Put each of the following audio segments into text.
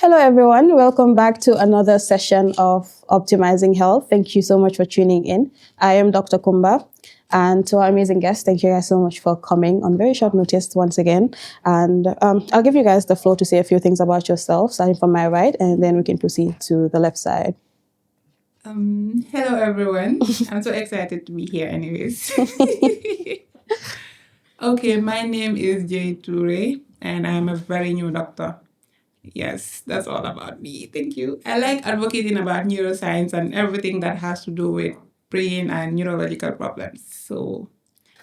Hello, everyone. Welcome back to another session of Optimizing Health. Thank you so much for tuning in. I am Dr. Kumba. And to our amazing guests, thank you guys so much for coming on very short notice once again. And I'll give you guys the floor to say a few things about yourself, starting from my right, and then we can proceed to the left side. Hello, everyone. I'm so excited to be here anyways. Okay, my name is Jay Toure, and I'm a very new doctor. Yes, that's all about me. Thank you. I like advocating about neuroscience and everything that has to do with brain and neurological problems. So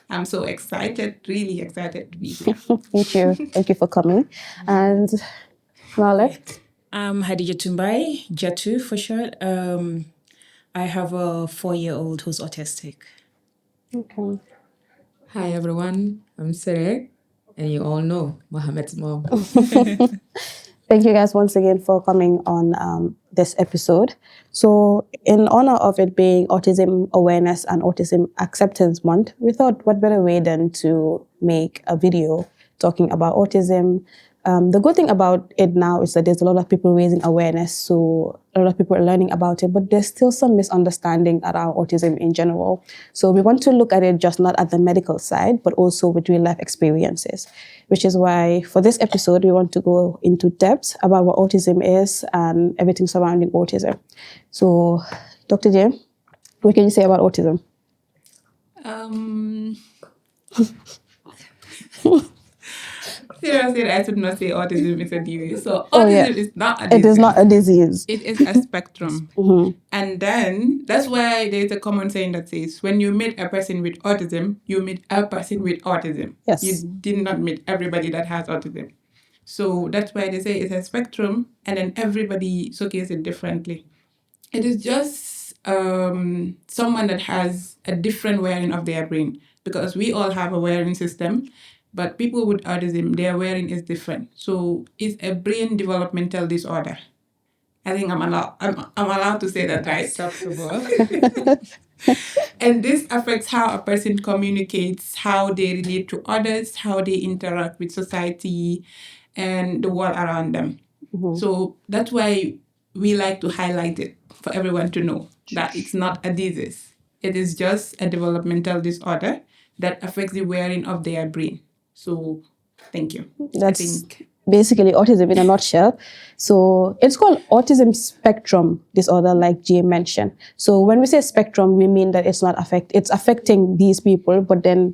I'm so excited, really excited to be here. Thank you. Thank you for coming. And Male? I'm Hadija Tumbai, Jatu for short. I have a 4-year-old who's autistic. Okay. Hi everyone, I'm Sere, and you all know Mohammed's mom. Thank you guys once again for coming on this episode. So, in honor of it being Autism Awareness and Autism Acceptance Month, we thought what better way than to make a video talking about autism. The good thing about it now is that there's a lot of people raising awareness, so a lot of people are learning about it, but there's still some misunderstanding around autism in general. So we want to look at it just not at the medical side, but also with real life experiences, which is why for this episode, we want to go into depth about what autism is and everything surrounding autism. So, Dr. J, what can you say about autism? Seriously, I should not say autism is a disease. So autism is not a disease. It is not a disease. It is a spectrum. And then that's why there's a common saying that says, when you meet a person with autism, you meet a person with autism. Yes. You did not meet everybody that has autism. So that's why they say it's a spectrum, and then everybody showcases it differently. It is just someone that has a different wiring of their brain, because we all have a wiring system, but people with autism, their wiring is different. So it's a brain developmental disorder. I think I'm allowed to say that, right? Acceptable. And this affects how a person communicates, how they relate to others, how they interact with society and the world around them. So that's why we like to highlight it for everyone to know that it's not a disease. It is just a developmental disorder that affects the wiring of their brain. So thank you. That's basically autism in a nutshell. So it's called autism spectrum disorder, like Jay mentioned. So when we say spectrum, we mean that it's affecting these people, but then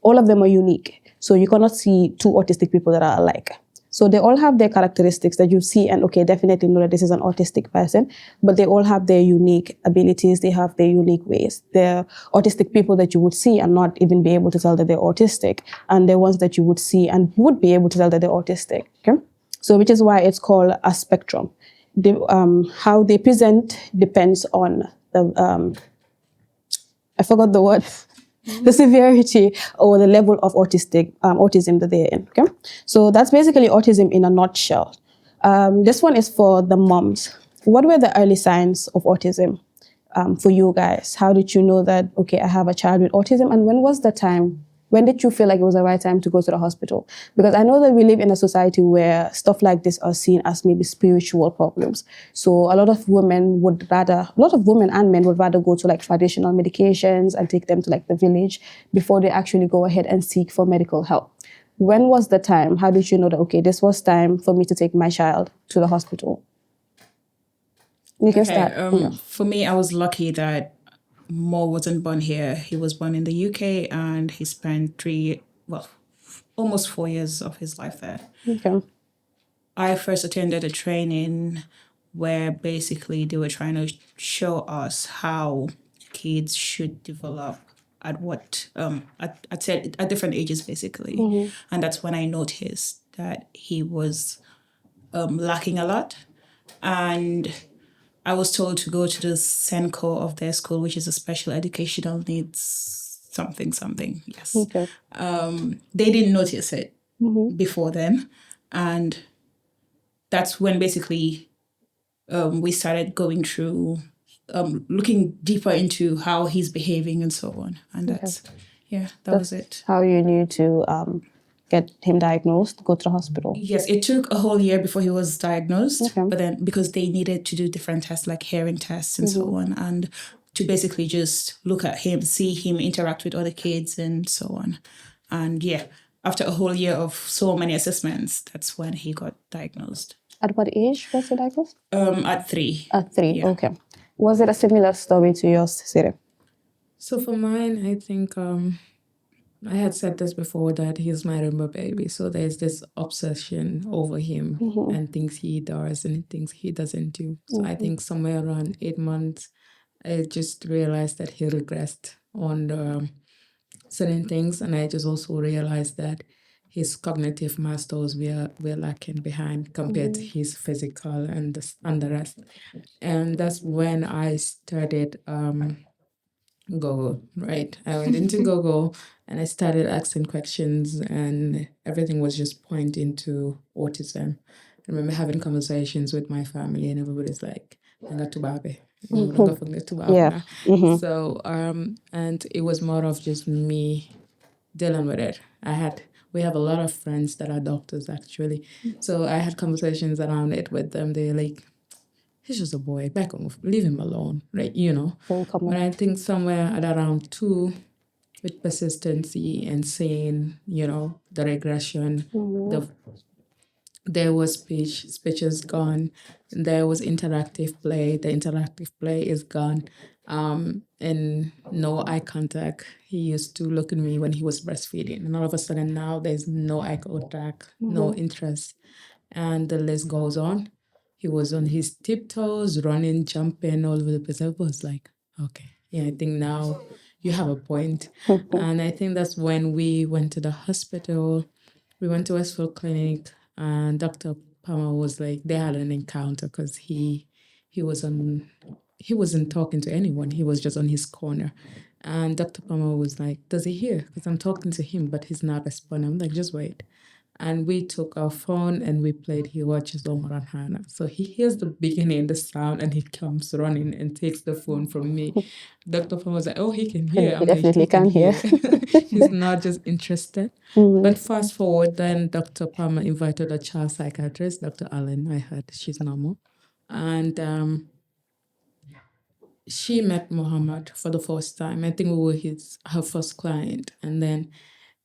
all of them are unique. So you cannot see two autistic people that are alike. So they all have their characteristics that you see and, okay, definitely know that this is an autistic person, but they all have their unique abilities. They have their unique ways. They're autistic people that you would see and not even be able to tell that they're autistic. And they're ones that you would see and would be able to tell that they're autistic. Okay? So which is why it's called a spectrum. How they present depends on the, I forgot the word. The severity or the level of autism that they're in. Okay, so that's basically autism in a nutshell. This one is for the moms. What were the early signs of autism for you guys? How did you know that, okay, I have a child with autism? And when was the time? When did you feel like it was the right time to go to the hospital? Because I know that we live in a society where stuff like this are seen as maybe spiritual problems. So a lot of women and men would rather go to like traditional medications and take them to like the village before they actually go ahead and seek for medical help. When was the time? How did you know that, okay, this was time for me to take my child to the hospital? You can start. For me, I was lucky that Mo wasn't born here. He was born in the UK and he spent almost 4 years of his life there. Okay. I first attended a training where basically they were trying to show us how kids should develop at different ages, basically. And that's when I noticed that he was lacking a lot. And I was told to go to the SENCO of their school, which is a special educational needs something. Yes. Okay. They didn't notice it before then. And that's when basically we started going through, looking deeper into how he's behaving and so on. And that was it. How you knew to get him diagnosed, go to the hospital? Yes, it took a whole year before he was diagnosed. Okay. But then because they needed to do different tests like hearing tests and so on, and to basically just look at him, see him interact with other kids and so on. And yeah, after a whole year of so many assessments, that's when he got diagnosed. At what age was he diagnosed? At 3. At 3, Yeah. okay. Was it a similar story to yours, Siri? So for mine, I think I had said this before that he's my rainbow baby. So there's this obsession over him and things he does and things he doesn't do. So I think somewhere around 8 months, I just realized that he regressed on the certain things, and I just also realized that his cognitive masters were lacking behind compared to his physical and the rest. And that's when I started Google, right? I went into Google and I started asking questions, and everything was just pointing to autism. I remember having conversations with my family, and everybody's like, "Nanga tubabe, nanga funga tubabe Yeah. na." So, and it was more of just me dealing with it. We have a lot of friends that are doctors actually. So I had conversations around it with them. They're like, he's just a boy, back off, leave him alone, right? Very common. But I think somewhere at around 2, with persistency and saying, the regression, there was speech is gone, there was interactive play, the interactive play is gone, and no eye contact. He used to look at me when he was breastfeeding, and all of a sudden now there's no eye contact, no interest, and the list goes on. He was on his tiptoes, running, jumping all over the place. I was like, okay, yeah, I think now you have a point. And I think that's when we went to the hospital. We went to Westfield Clinic, and Dr. Palmer was like, they had an encounter because he wasn't talking to anyone. He was just on his corner. And Dr. Palmer was like, does he hear? Because I'm talking to him, but he's not responding. I'm like, just wait. And we took our phone and we played He Watches Omar Hana. So he hears the beginning, the sound, and he comes running and takes the phone from me. Dr. Palmer was like, oh, he can hear. He definitely can hear. He's not just interested. But fast forward, then Dr. Palmer invited a child psychiatrist, Dr. Allen. I heard she's normal. And she met Muhammad for the first time. I think we were her first client. And then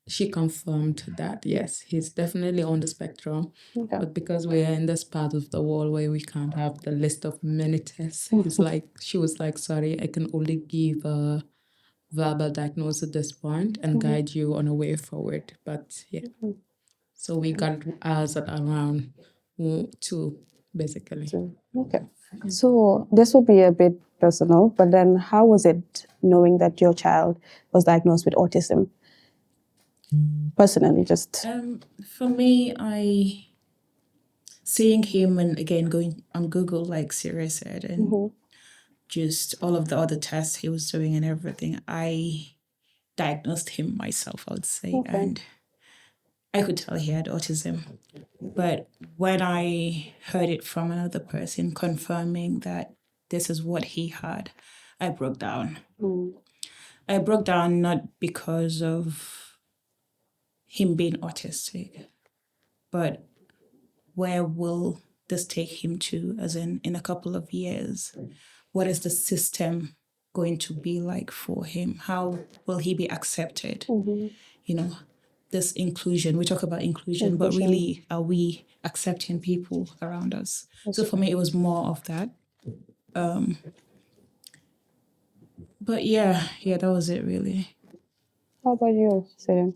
she confirmed that, yes, he's definitely on the spectrum. Okay. But because we are in this part of the world where we can't have the list of many tests, she was like, sorry, I can only give a verbal diagnosis at this point and guide you on a way forward. But yeah. So we got ours at around 2, basically. Okay. So this would be a bit personal, but then how was it knowing that your child was diagnosed with autism? Personally, just For me, seeing him and again going on Google, like Sarah said, and just all of the other tests he was doing and everything, I diagnosed him myself, I would say. Okay. And I could tell he had autism. But when I heard it from another person confirming that this is what he had, I broke down. I broke down not because of him being autistic, but where will this take him to, as in a couple of years? What is the system going to be like for him? How will he be accepted? This inclusion, we talk about inclusion, but really, are we accepting people around us? So for me, it was more of that. But yeah, that was it really. how about you, Siri?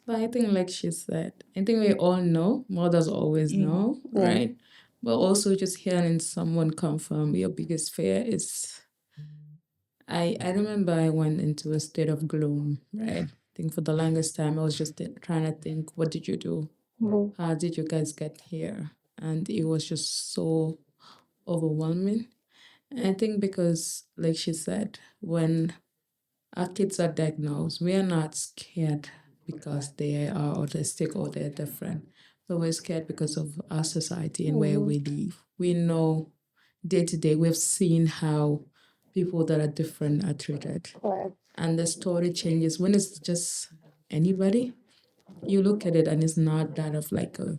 But I think, like she said, I think we all know, mothers always know, right? But also just hearing someone confirm your biggest fear is, I remember I went into a state of gloom, right? I think for the longest time, I was just trying to think, what did you do? How did you guys get here? And it was just so overwhelming. And I think because, like she said, when our kids are diagnosed, we are not scared because they are autistic or they're different, but we're scared because of our society and where we live. We know day to day, we've seen how people that are different are treated. Right. And the story changes when it's just anybody. you look at it and it's not that of like a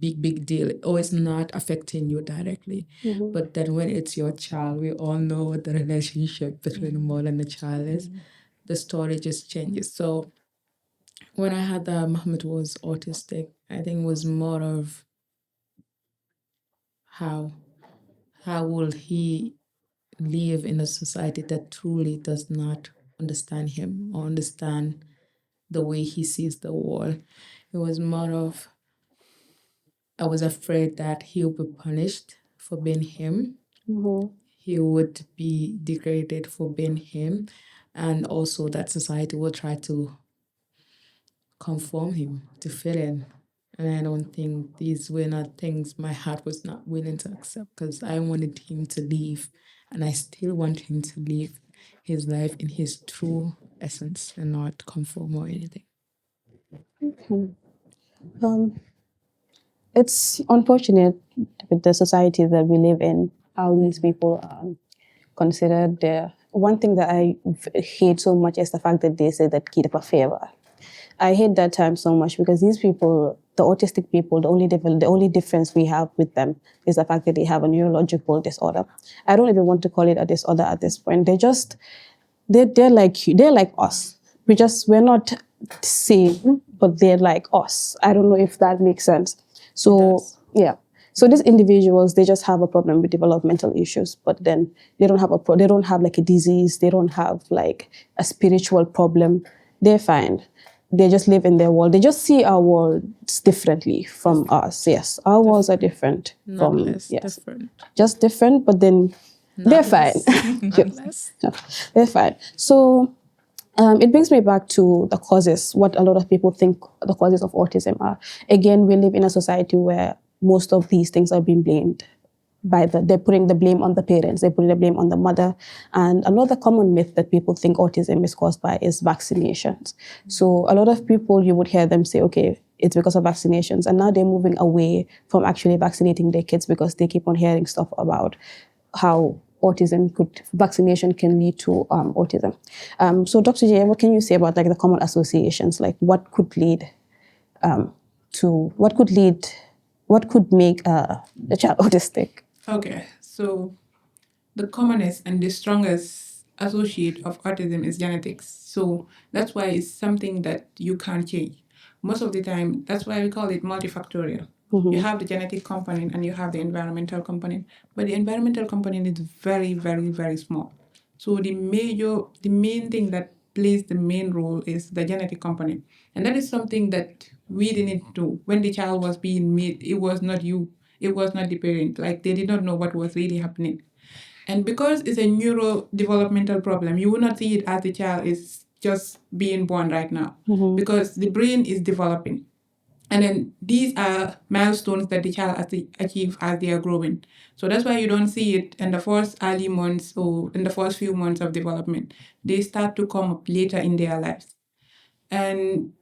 big deal, or it's not affecting you directly. But then when it's your child, we all know what the relationship between the mother and the child is. The story just changes. So when I had that Muhammad was autistic, I think it was more of how will he live in a society that truly does not understand him or understand the way he sees the world. It was more of, I was afraid that he would be punished for being him. He would be degraded for being him, and also that society will try to conform him to fit in. And I don't think these were not things my heart was not willing to accept, because I wanted him to leave, and I still want him to live his life in his true essence and not conform or anything. Um, it's unfortunate with the society that we live in, how these people are considered. One thing that I hate so much is the fact that they say that kid a favor. I hate that term so much because these people, the autistic people, the only difference we have with them is the fact that they have a neurological disorder. I don't even want to call it a disorder at this point. They're like us. We're not same, but they're like us. I don't know if that makes sense. So yeah. So these individuals, they just have a problem with developmental issues, but then they don't have like a disease. They don't have like a spiritual problem. They're fine. They just live in their world. They just see our worlds differently from us. Yes, our worlds are different Not from less yes, different. just different. But then they're fine. Not less. No, they're fine. So it brings me back to the causes, what a lot of people think the causes of autism are. Again, we live in a society where most of these things are being blamed they're putting the blame on the parents, they're putting the blame on the mother. And another common myth that people think autism is caused by is vaccinations. So a lot of people, you would hear them say, okay, it's because of vaccinations. And now they're moving away from actually vaccinating their kids because they keep on hearing stuff about how vaccination can lead to autism. So Dr. J, what can you say about like the common associations? Like what could make a child autistic? Okay, so the commonest and the strongest associate of autism is genetics. So that's why it's something that you can't change. Most of the time, that's why we call it multifactorial. You have the genetic component and you have the environmental component, but the environmental component is very, very, very small. So the main thing that plays the main role is the genetic component. And that is something that we didn't do. When the child was being made, it was not you, it was not the parent. Like they did not know what was really happening. And because it's a neurodevelopmental problem, you will not see it as the child is just being born right now, because the brain is developing. And then these are milestones that the child has to achieve as they are growing. So that's why you don't see it in the first early months or in the first few months of development. They start to come up later in their lives. And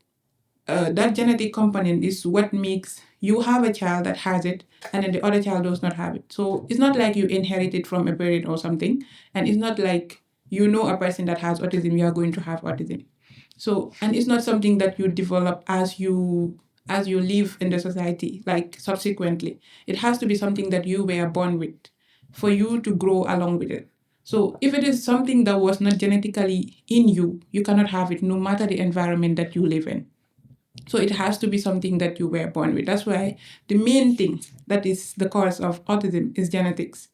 that genetic component is what makes you have a child that has it and then the other child does not have it. So it's not like you inherit it from a parent or something. And it's not like you know a person that has autism, you are going to have autism. So, and it's not something that you develop as you live in the society, like subsequently. It has to be something that you were born with for you to grow along with it. So if it is something that was not genetically in you, you cannot have it no matter the environment that you live in. So it has to be something that you were born with. That's why the main thing that is the cause of autism is genetics.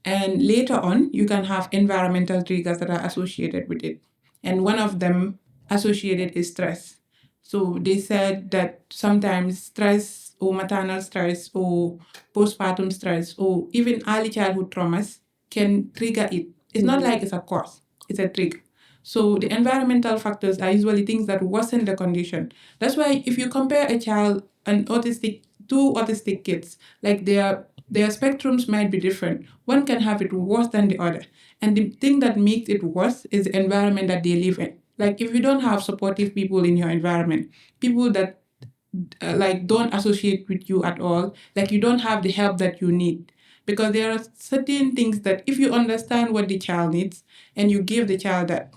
And later on, you can have environmental triggers that are associated with it. And one of them associated is stress. So they said that sometimes stress or maternal stress or postpartum stress or even early childhood traumas can trigger it. It's not like it's a cause, it's a trigger. So the environmental factors are usually things that worsen the condition. That's why if you compare a child, two autistic kids, like their spectrums might be different. One can have it worse than the other. And the thing that makes it worse is the environment that they live in. Like if you don't have supportive people in your environment, people that like don't associate with you at all, like you don't have the help that you need. Because there are certain things that if you understand what the child needs and you give the child that,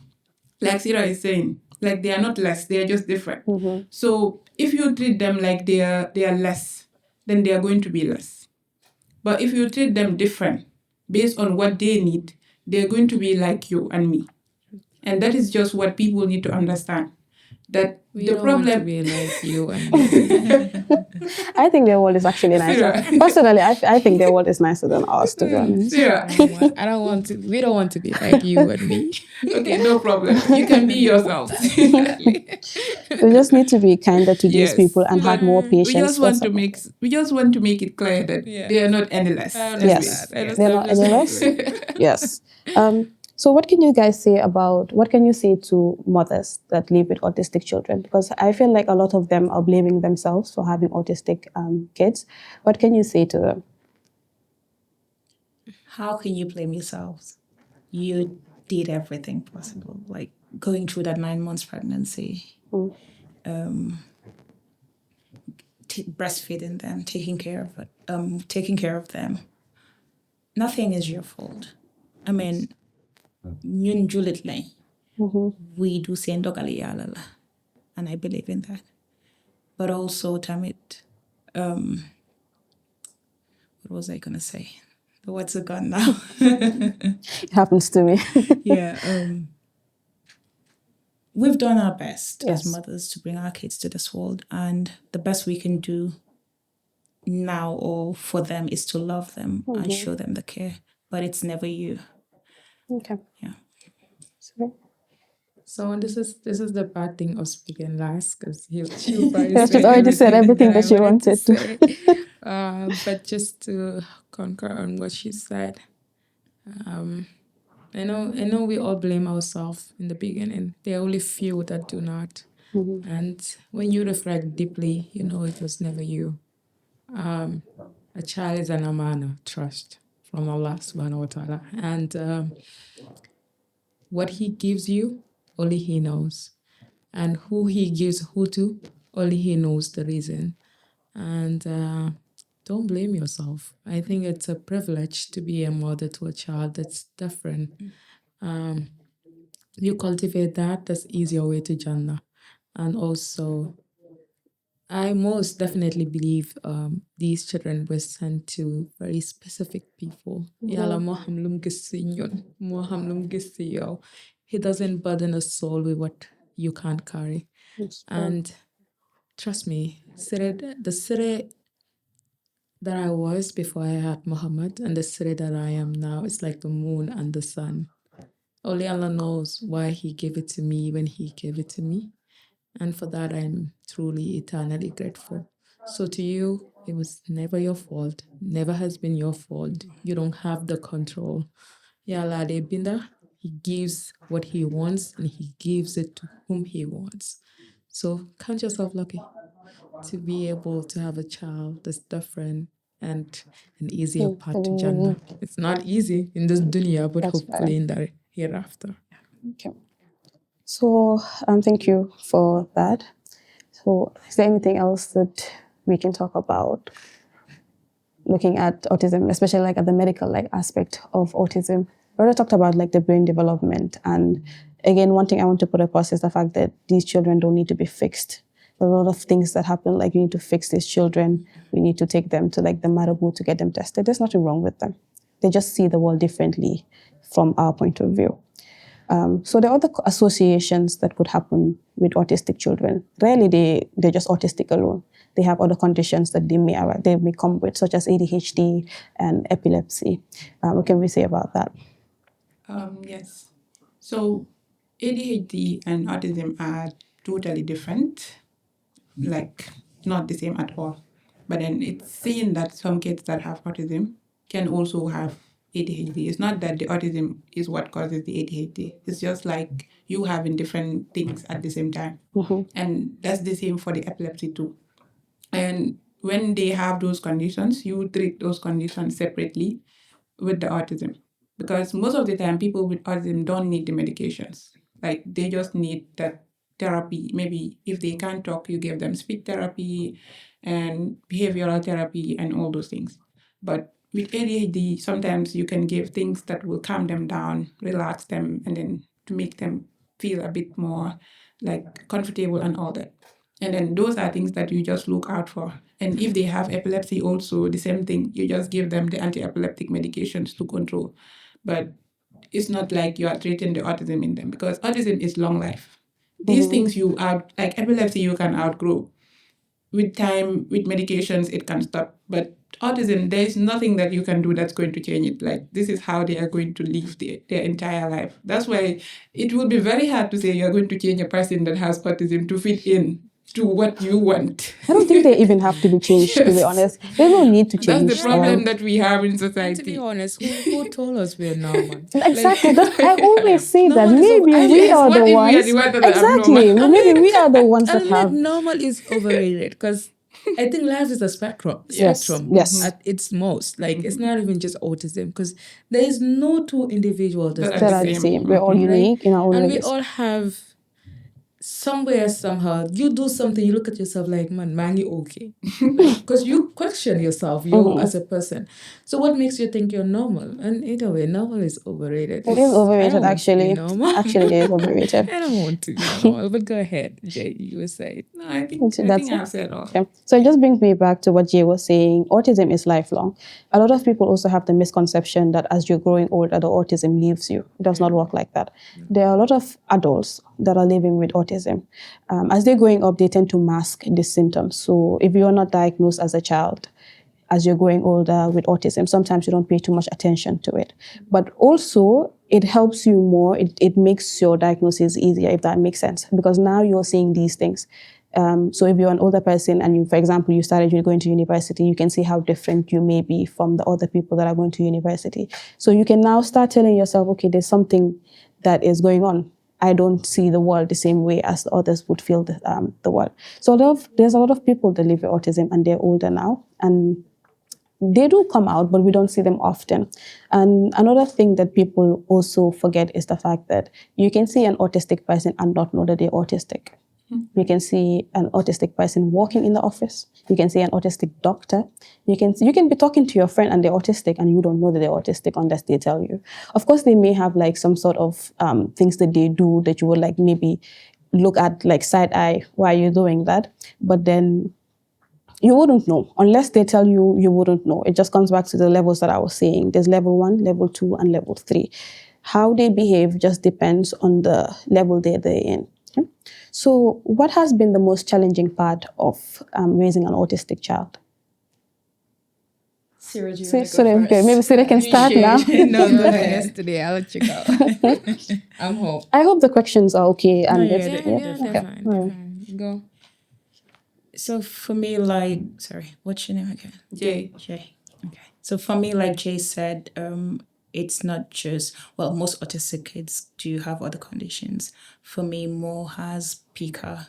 like Sira is saying, Like they are not less, they are just different. So if you treat them like they are less, then they are going to be less. But if you treat them different based on what they need, they're going to be like you and me. And that is just what people need to understand. That We the don't want to problem be like you and me. I think their world is actually nicer. Sarah. Personally, I think their world is nicer than ours, to be honest. Sarah. I don't want to. We don't want to be like you and me. Okay, no problem. You can be yourselves. We just need to be kinder to these Yes, people and have but more we patience. just want That's to all. make it clear that they are not any less. Yes, Yes. they're not any less. Yes. So what can you guys say what can you say to mothers that live with autistic children? Because I feel like a lot of them are blaming themselves for having autistic kids. What can you say to them? How can you blame yourselves? You did everything possible, like going through that 9 months pregnancy, breastfeeding them, taking care of them. Nothing is your fault. I mean, ñun julit lañ. We do say ndogali yàlla la, and I believe in that. But also, tamit, what was I gonna say? The words are gone now. It happens to me. Yeah. We've done our best Yes. as mothers to bring our kids to this world, and the best we can do now or for them is to love them and show them the care. But it's never you. Okay. Yeah. So this is the bad thing of speaking last, because she's already said everything that she wanted to. say. But just to concur on what she said, I know we all blame ourselves in the beginning. There are only few that do not. And when you reflect deeply, you know it was never you. A child is an amana, trust from Allah subhanahu wa ta'ala. And what he gives you, only he knows. And who he gives who to, only he knows the reason. And don't blame yourself. I think it's a privilege to be a mother to a child that's different. You cultivate that's easier way to Jannah. And also, I most definitely believe these children were sent to very specific people. Yàlla moo xam lum gis si ñun, moo xam lum gis si yow. He doesn't burden a soul with what you can't carry. And trust me, the Sire that I was before I had Muhammad and the Sire that I am now, it's like the moon and the sun. Only Allah knows why he gave it to me when he gave it to me. And for that, I'm truly eternally grateful. So to you, it was never your fault, never has been your fault. You don't have the control. Ya Allah de binda, he gives what he wants and he gives it to whom he wants. So count yourself lucky to be able to have a child that's different and an easier path to Jannah. It's not easy in this dunya, but hopefully in the hereafter. Okay. So thank you for that. So is there anything else that we can talk about looking at autism, especially like at the medical aspect of autism? We already talked about like the brain development, and again, one thing I want to put across is the fact that these children don't need to be fixed. There are a lot of things that happen, like you need to fix these children. We need to take them to like the Marabu to get them tested. There's nothing wrong with them. They just see the world differently from our point of view. So there are other associations that could happen with autistic children. Rarely they're just autistic alone. They have other conditions that they may come with, such as ADHD and epilepsy. What can we say about that? Yes. So ADHD and autism are totally different, like not the same at all. But then it's seen that some kids that have autism can also have ADHD. It's not that the autism is what causes the ADHD. It's just like you having different things at the same time. And that's the same for the epilepsy too. And when they have those conditions, you treat those conditions separately with the autism. Because most of the time, people with autism don't need the medications. Like they just need that therapy. Maybe if they can't talk, you give them speech therapy and behavioral therapy and all those things. But with ADHD, sometimes you can give things that will calm them down, relax them, and then to make them feel a bit more like comfortable and all that. And then those are things that you just look out for. And if they have epilepsy, also the same thing. You just give them the anti-epileptic medications to control. But it's not like you are treating the autism in them, because autism is long life. These things like epilepsy, you can outgrow. With time, with medications, it can stop. But autism, there is nothing that you can do that's going to change it. Like, this is how they are going to live their entire life. That's why it will be very hard to say you're going to change a person that has autism to fit in to what you want. I don't think they even have to be changed, to be Yes. honest. They don't need to change. That's the problem that we have in society. To be honest, who told us we're normal? Exactly. I always say that normal is maybe over- we yes, are what the if we are ones. the ones that are Exactly. abnormal? Maybe we are the ones that I mean, have. normal is overrated because I think life is a spectrum. Yes, yes. At its most. Like, it's not even just autism because there is no two individuals That That are the same. We're all unique in our own and we ways. all have somewhere, somehow, you do something, you look at yourself like, man, you okay? Because you question yourself, you as a person. So what makes you think you're normal? And either way, normal is overrated. It is overrated, actually. Normal. Actually, it is overrated. I don't want to be normal, but go ahead, Jay, you were saying. No, I think That's it. I've said all. Okay. So it just brings me back to what Jay was saying. Autism is lifelong. A lot of people also have the misconception that as you're growing older, the autism leaves you. It does not work like that. There are a lot of adults that are living with autism. As they're growing up, they tend to mask the symptoms. So if you're not diagnosed as a child, as you're growing older with autism, sometimes you don't pay too much attention to it. But also, it helps you more. It makes your diagnosis easier, if that makes sense, because now you're seeing these things. So if you're an older person and you, for example, you started going to university, you can see how different you may be from the other people that are going to university. So you can now start telling yourself, okay, there's something that is going on. I don't see the world the same way as the others would feel the world. So there's a lot of people that live with autism and they're older now, and they do come out, but we don't see them often. And another thing that people also forget is the fact that you can see an autistic person and not know that they're autistic. You can see an autistic person walking in the office. You can see an autistic doctor. You can be talking to your friend and they're autistic and you don't know that they're autistic unless they tell you. Of course, they may have like some sort of things that they do that you would like maybe look at like side eye, why are you doing that? But then you wouldn't know. Unless they tell you, you wouldn't know. It just comes back to the levels that I was saying. There's level 1, level 2, and level 3. How they behave just depends on the level they're in. Okay? So what has been the most challenging part of raising an autistic child? Sarah, do you So, want to go first? okay, maybe Sarah can start now. No, go ahead. Yesterday, I'll let you go. I'm home. I hope the questions are okay. And yeah, it's- They're okay. fine. All They're right. fine. Go. So for me, like, sorry, what's your name again? Jay. Jay. Okay. So for me, like Jay said, it's not just, well, most autistic kids do have other conditions. For me, Mo has pica.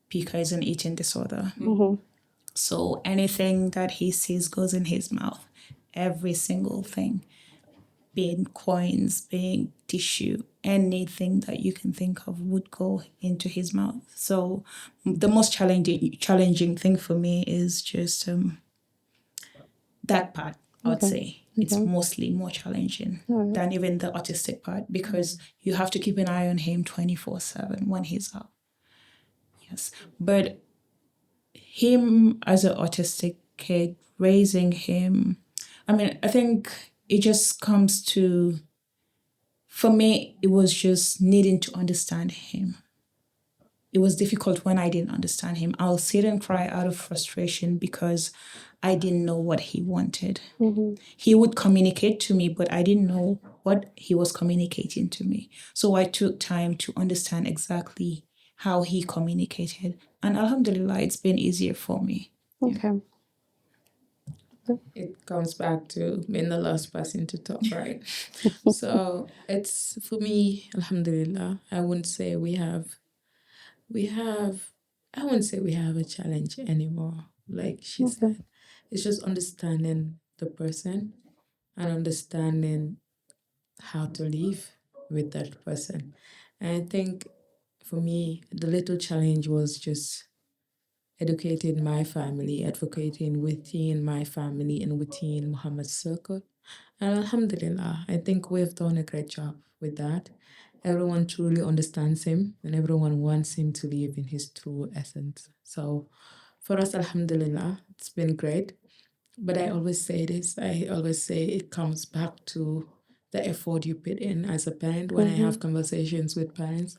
Pica is an eating disorder. So anything that he sees goes in his mouth. Every single thing. Being coins, being tissue, anything that you can think of would go into his mouth. So the most challenging thing for me is just that part, I would say. It's mostly more challenging than even the autistic part, because you have to keep an eye on him 24/7 when he's out. Yes. But him as an autistic kid, raising him, I mean, I think it just comes to, for me, it was just needing to understand him. It was difficult when I didn't understand him. I'll sit and cry out of frustration because I didn't know what he wanted. He would communicate to me, but I didn't know what he was communicating to me. So I took time to understand exactly how he communicated. And alhamdulillah, it's been easier for me. Okay. It comes back to being the last person to talk, right? So it's, for me, alhamdulillah, I wouldn't say we have a challenge anymore. Like she said, it's just understanding the person and understanding how to live with that person. And I think for me, the little challenge was just educating my family, advocating within my family and within Muhammad's circle. And alhamdulillah, I think we've done a great job with that. everyone truly understands him and everyone wants him to live in his true essence. So for us, alhamdulillah, it's been great. But I always say this, I always say it comes back to the effort you put in as a parent. When I have conversations with parents,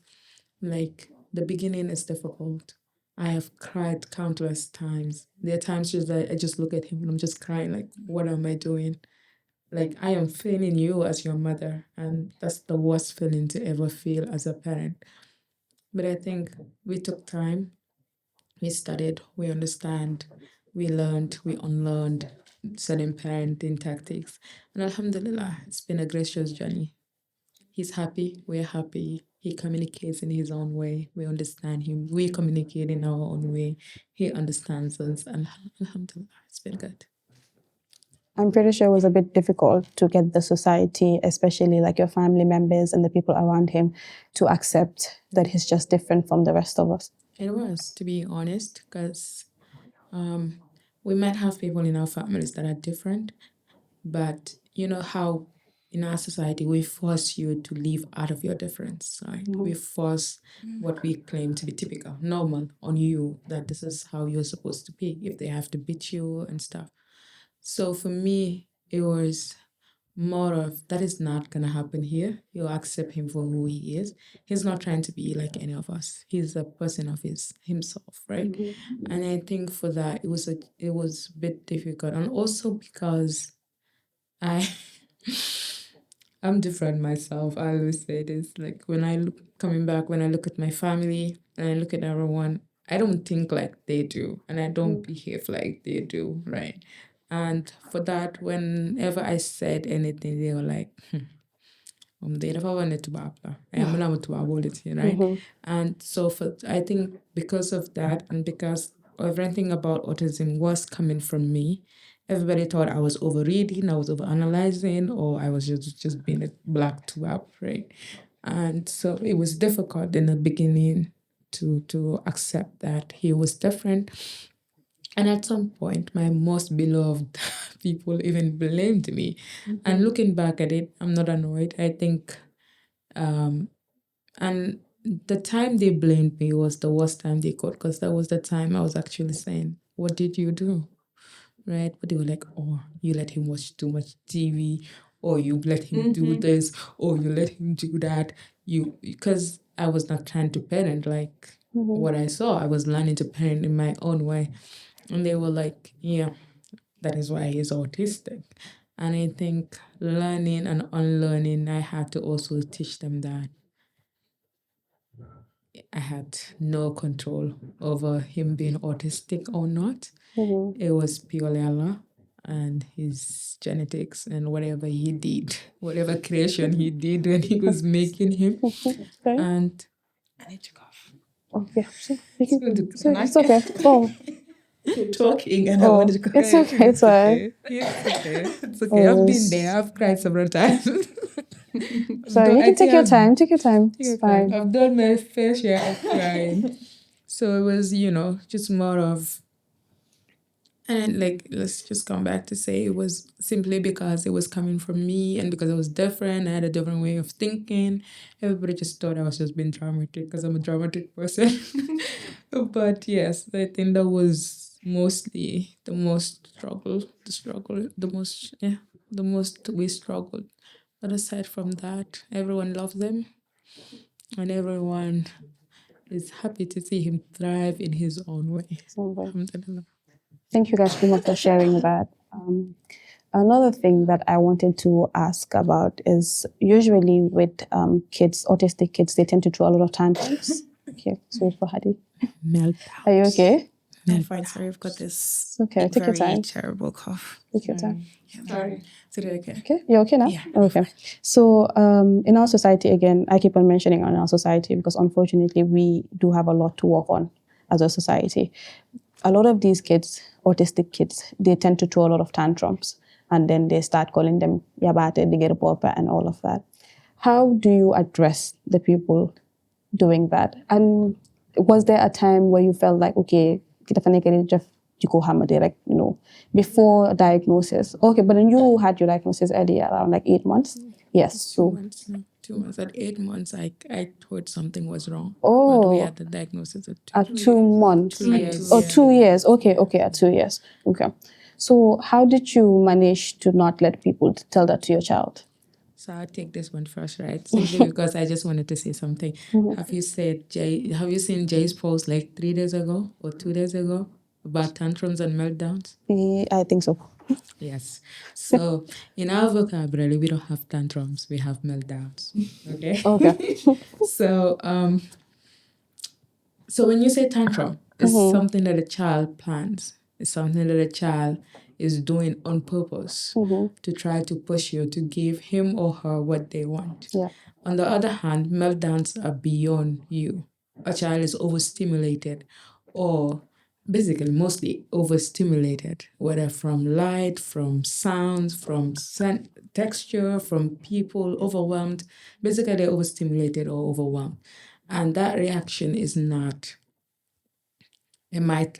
like the beginning is difficult. I have cried countless times. There are times just I just look at him and I'm just crying, like, what am I doing? Like, I am failing you as your mother, and that's the worst feeling to ever feel as a parent. But I think we took time, we studied, we understand, we learned, we unlearned certain parenting tactics. And alhamdulillah, it's been a gracious journey. He's happy, we're happy. He communicates in his own way. We understand him. We communicate in our own way. He understands us. And alhamdulillah, it's been good. I'm pretty sure it was a bit difficult to get the society, especially like your family members and the people around him, to accept that he's just different from the rest of us. It was, to be honest, because we might have people in our families that are different, but you know how in our society we force you to live out of your difference, right? We force what we claim to be typical, normal on you, that this is how you're supposed to be, if they have to beat you and stuff. So for me, it was more of that is not gonna happen here. You'll accept him for who he is. He's not trying to be like any of us. He's a person of himself, right? And I think for that it was a bit difficult, and also because I I'm different myself. I always say this. Like when I look at my family and I look at everyone, I don't think like they do and I don't behave like they do, right? And for that, whenever I said anything, they were like, they never wanted to babla. I'm not to ability, right? And so I think because of that and because everything about autism was coming from me, everybody thought I was overreading, I was overanalyzing, or I was just being a black twab, right? And so it was difficult in the beginning to accept that he was different. And at some point, my most beloved people even blamed me. And looking back at it, I'm not annoyed. I think, and the time they blamed me was the worst time they could, because that was the time I was actually saying, what did you do? Right? But they were like, oh, you let him watch too much TV, or you let him do this, or you let him do that. Because I was not trying to parent like what I saw. I was learning to parent in my own way. And they were like, yeah, that is why he's autistic. And I think learning and unlearning, I had to also teach them that I had no control over him being autistic or not. It was purely Allah and his genetics and whatever he did, whatever creation he did when he was making him. And I need to cough. Okay. It's okay. Oh. You're talking and I wanted to cough. It's okay. It's fine. It's okay. I've been there. I've cried several times. Sorry, you can take your time. Take your time. It's fine. I've done my fair share of crying. So it was, just more of, and like, let's just come back to say it was simply because it was coming from me and because I was different. I had a different way of thinking. Everybody just thought I was just being dramatic because I'm a dramatic person. But yes, I think that was mostly the most we struggled. But aside from that, everyone loves him and everyone is happy to see him thrive in his own way. Alhamdulillah. Thank you guys so much for sharing that. Another thing that I wanted to ask about is usually with kids, autistic kids, they tend to throw a lot of tantrums. Okay, so for Hadi. Meltdown. Are you okay? I'm fine. Sorry, I've got this Okay, take your very time. terrible cough. Take your time. Sorry. Is it okay? Okay, you're okay now? Yeah. Okay. So in our society, again, I keep on mentioning on our society because unfortunately we do have a lot to work on as a society. A lot of these kids, autistic kids, they tend to throw a lot of tantrums and then they start calling them yabate, digerupopa and all of that. How do you address the people doing that? And was there a time where you felt like, okay, kita fanekere you go Hamade, like, before diagnosis. Okay, but then you had your diagnosis earlier, around like 8 months. Yes. So 2 months. No, 2 months. At 8 months, I thought something was wrong. Oh. But we had the diagnosis at at 2 months. 2 years. Oh, 2 years. Okay, at 2 years. Okay. So how did you manage to not let people tell that to your child? So I'll take this one first, right? Simply because I just wanted to say something. Have you seen Jay's post like 3 days ago or 2 days ago about tantrums and meltdowns? I think so. Yes. So in our vocabulary, we don't have tantrums, we have meltdowns. Okay. Okay. So when you say tantrum, it's something that a child plans. It's something that a child is doing on purpose to try to push you to give him or her what they want. Yeah. On the other hand, meltdowns are beyond you. A child is overstimulated or basically mostly overstimulated, whether from light, from sounds, from texture, from people, overwhelmed. Basically, they're overstimulated or overwhelmed. And that reaction is not a mate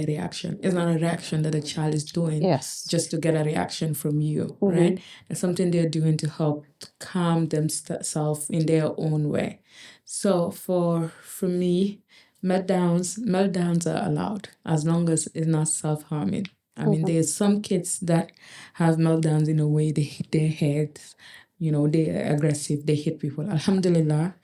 reaction. It's not a reaction that a child is doing Yes. just to get a reaction from you, right? It's something they're doing to help calm themselves in their own way. So for me, meltdowns are allowed as long as it's not self-harming. I mean, there's some kids that have meltdowns in a way they hit their heads, they're aggressive, they hit people. Alhamdulillah,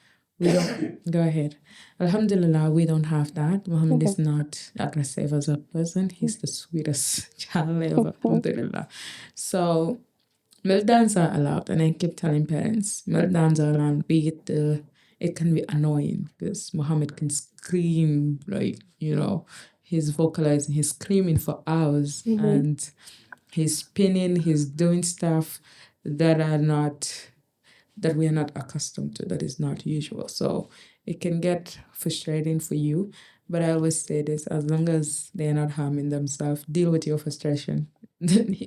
we don't go ahead. Alhamdulillah, we don't have that. Muhammad is not aggressive as a person. He's the sweetest child ever. Alhamdulillah. So meltdowns are allowed, and I keep telling parents, meltdowns are allowed, be it it can be annoying because Muhammad can scream, like, he's vocalizing, he's screaming for hours and he's spinning, he's doing stuff that we are not accustomed to, that is not usual. So it can get frustrating for you. But I always say this, as long as they're not harming themselves, deal with your frustration.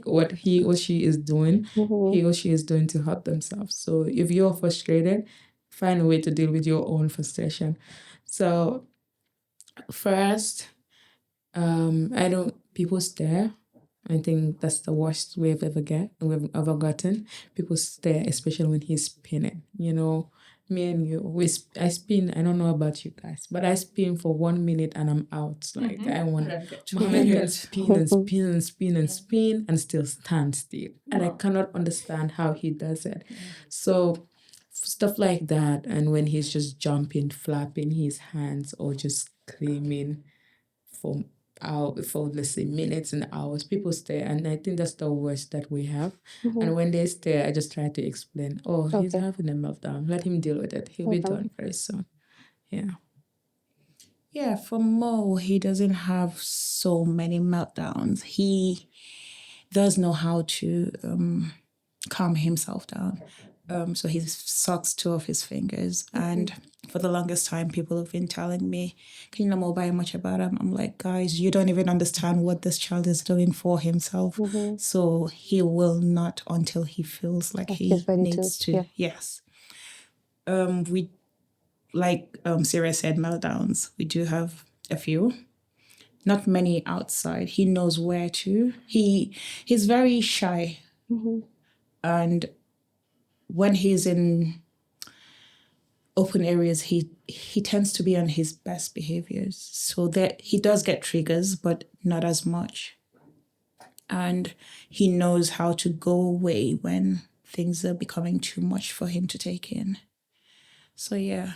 What he or she is doing, he or she is doing to hurt themselves. So if you're frustrated, find a way to deal with your own frustration. So first, people stare. I think that's the worst we've ever gotten. People stare, especially when he's spinning. Me and you, I spin. I don't know about you guys, but I spin for 1 minute and I'm out. Like I want. Mohammed can spin and spin and spin and spin and still stand still, and I cannot understand how he does it. So stuff like that, and when he's just jumping, flapping his hands, or just screaming for let's say minutes and hours, people stare, and I think that's the worst that we have. And when they stare, I just try to explain, he's having a meltdown, let him deal with it, he'll be done very soon. Yeah, for Mo, he doesn't have so many meltdowns. He does know how to calm himself down. So he sucks 2 of his fingers. And for the longest time, people have been telling me, can you know buy much about him? I'm like, guys, you don't even understand what this child is doing for himself. So he will not until he feels like he needs to. Yeah. Yes. We, like Sarah said, meltdowns. We do have a few. Not many outside. He knows where to. He's very shy. And when he's in open areas, he tends to be on his best behaviors. So that he does get triggers, but not as much. And he knows how to go away when things are becoming too much for him to take in. So yeah.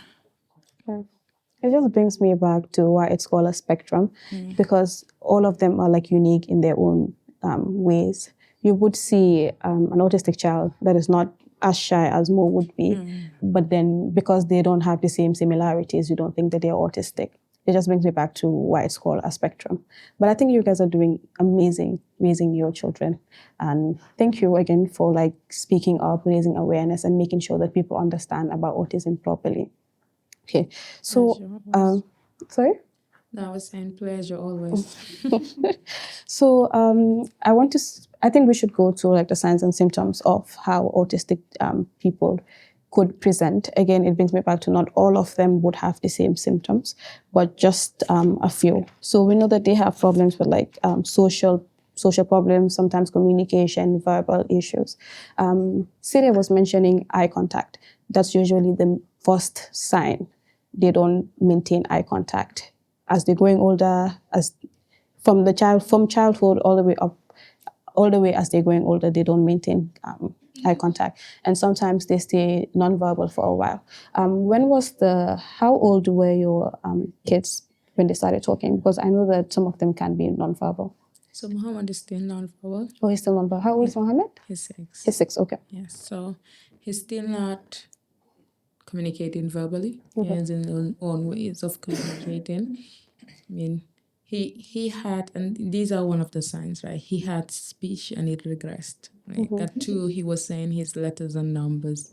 It just brings me back to why it's called a spectrum, because all of them are like unique in their own ways. You would see an autistic child that is not as shy as Mo would be, but then because they don't have the same similarities, you don't think that they're autistic. It just brings me back to why it's called a spectrum. But I think you guys are doing amazing, raising your children. And thank you again for like speaking up, raising awareness, and making sure that people understand about autism properly. Okay, so, sorry? No, I was saying pleasure always. So I think we should go to like the signs and symptoms of how autistic people could present. Again, it brings me back to not all of them would have the same symptoms, but just a few. So we know that they have problems with like social problems, sometimes communication, verbal issues. Syria was mentioning eye contact. That's usually the first sign. They don't maintain eye contact as they're growing older, as from childhood all the way up, all the way as they're growing older, they don't maintain eye contact, and sometimes they stay nonverbal for a while. How old were your kids when they started talking? Because I know that some of them can be nonverbal. So Muhammad is still non-verbal. Oh, he's still nonverbal. How old is Mohammed? He's 6. He's 6. Okay. Yes, so he's still not communicating verbally. He has his own ways of communicating. I mean, he had, and these are one of the signs, right? He had speech and it regressed. Right? At 2, he was saying his letters and numbers,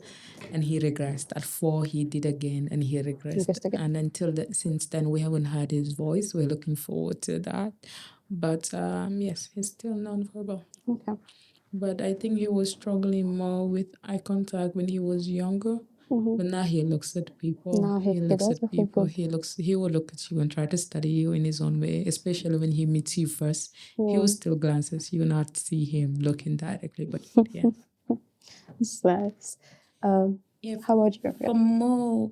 and he regressed. At 4, he did again, and he regressed. And since then, we haven't heard his voice. We're looking forward to that. But yes, he's still nonverbal. Okay. But I think he was struggling more with eye contact when he was younger. But now he looks at people. Now he looks does at people. He will look at you and try to study you in his own way, especially when he meets you first. He will still glances. You will not see him looking directly, but yeah. It's nice. How about you? For more,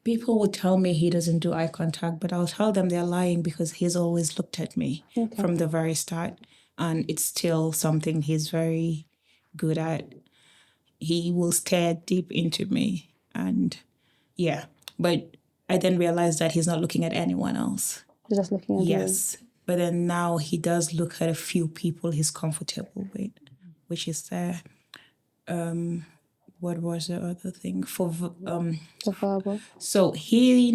people would tell me he doesn't do eye contact, but I'll tell them they're lying because he's always looked at me from the very start. And it's still something he's very good at. He will stare deep into me. And yeah, but I then realized that he's not looking at anyone else. He's just looking at you. Yes. But then now he does look at a few people he's comfortable with, which is there. What was the other thing? The verbal. So he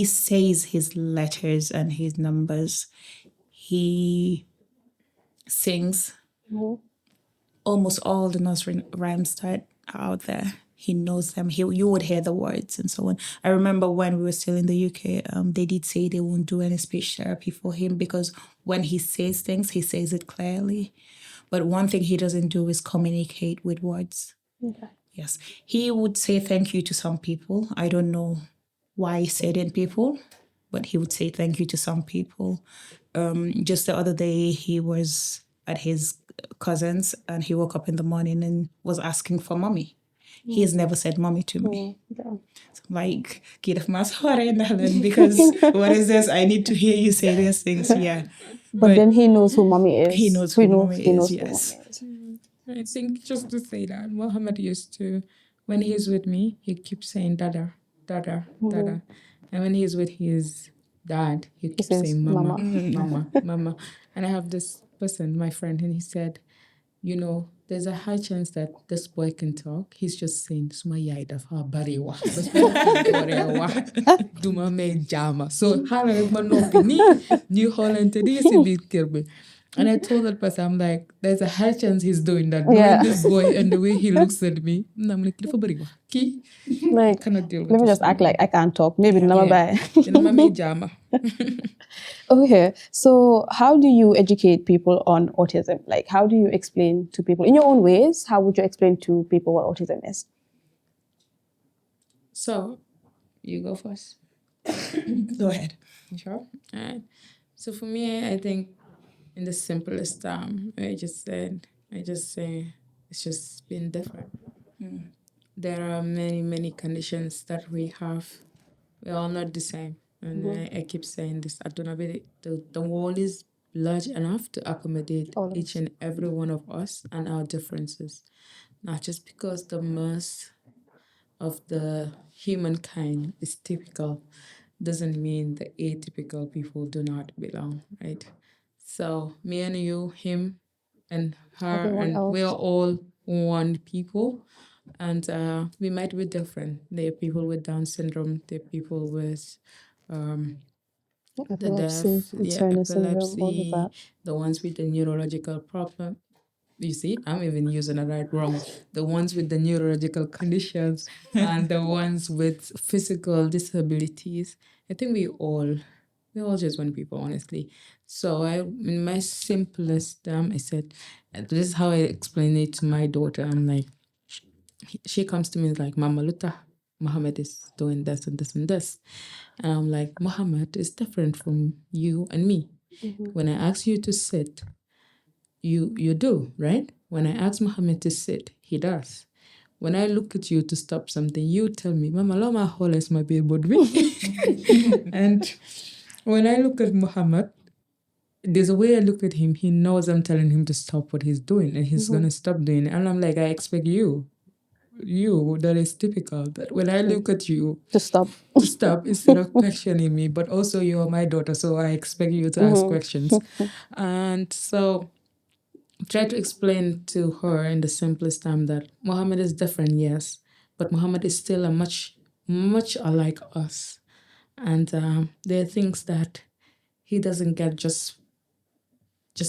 says his letters and his numbers. He sings almost all the nursery rhymes that are out there. He knows them. You would hear the words and so on. I remember when we were still in the UK, they did say they won't do any speech therapy for him because when he says things, he says it clearly. But one thing he doesn't do is communicate with words. Okay. Yes. He would say thank you to some people. I don't know why he said it people, but he would say thank you to some people. Just the other day, he was at his cousin's and he woke up in the morning and was asking for mommy. He has never said mommy to me. Yeah. So I'm like, get off my because what is this? I need to hear you say these things. Yeah. But then he knows who mommy is. He knows who mommy is, who yes. mommy is. I think just to say that, Mohammed used to, when he's with me, he keeps saying dada, dada, dada. And when he's with his dad, he keeps saying mama, mama, mama. And I have this person, my friend, and he said, you know, there's a high chance that this boy can talk. He's just saying, Suma yaida fa bariwa. Duma me jama. So, hala manopi ni Holland today si bit kirbe. And I told that person, I'm like, there's a high chance he's doing that. Knowing this boy and the way he looks at me. And I'm like, like, cannot deal with let me just act like I can't talk. Maybe never buy. Okay, so how do you educate people on autism? Like, how do you explain to people in your own ways? How would you explain to people what autism is? So, you go first. Go ahead. Sure. All right. So for me, I think in the simplest term, I just say it's just been different. There are many, many conditions that we have. We're all not the same. And I keep saying this. The world is large enough to accommodate each and every one of us and our differences. Not just because the mass of the humankind is typical doesn't mean the atypical people do not belong, right? So me and you, him and her, we're all one people. And we might be different. There are people with Down syndrome. There are people with Epilepsy, epilepsy, the ones with the neurological problem. You see, I'm even using it right wrong. The ones with the neurological conditions and the ones with physical disabilities. I think we're all just one people, honestly. So in my simplest term, I said, this is how I explain it to my daughter. I'm like, she comes to me and is like, Mama Luta, Muhammad is doing this and this and this. And I'm like, Muhammad is different from you and me. When I ask you to sit, you do, right? When I ask Muhammad to sit, he does. When I look at you to stop something, you tell me, Mama, lama holes my baby. And when I look at Muhammad, there's a way I look at him, he knows I'm telling him to stop what he's doing and he's gonna stop doing it. And I'm like, I expect you, that is typical, that when I look at you To stop. to stop instead of questioning me, but also you are my daughter, so I expect you to ask questions. And so try to explain to her in the simplest term that Muhammad is different, yes, but Muhammad is still a much alike us. And there are things that he doesn't get just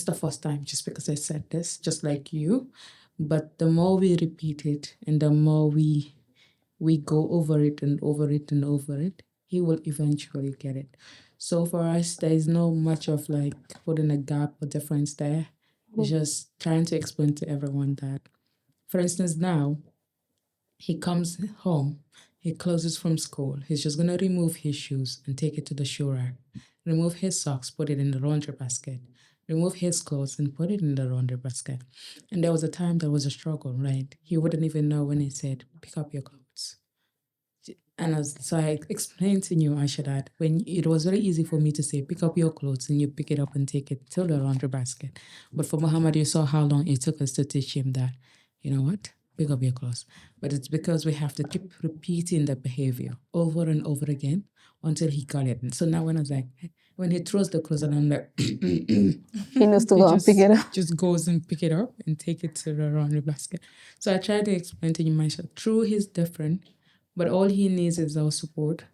the first time, just because I said this, just like you. But the more we repeat it and the more we go over it and over it and over it, he will eventually get it. So for us, there is no much of like putting a gap or difference there. It's just trying to explain to everyone that, for instance, now he comes home, he closes from school, he's just gonna remove his shoes and take it to the shoe rack, remove his socks, put it in the laundry basket, remove his clothes and put it in the laundry basket. And there was a time there was a struggle, right? He wouldn't even know when he said, pick up your clothes. And so I explained to you, Aisha, that when it was very easy for me to say, pick up your clothes and you pick it up and take it to the laundry basket. But for Muhammad, you saw how long it took us to teach him that, you know what, pick up your clothes. But it's because we have to keep repeating the behavior over and over again until he got it. And so now when I was like, when he throws the clothes and I'm like, He knows to go and pick it up. just goes and pick it up and take it to the laundry basket. So I tried to explain to you, Maisha, true, he's different, but all he needs is our support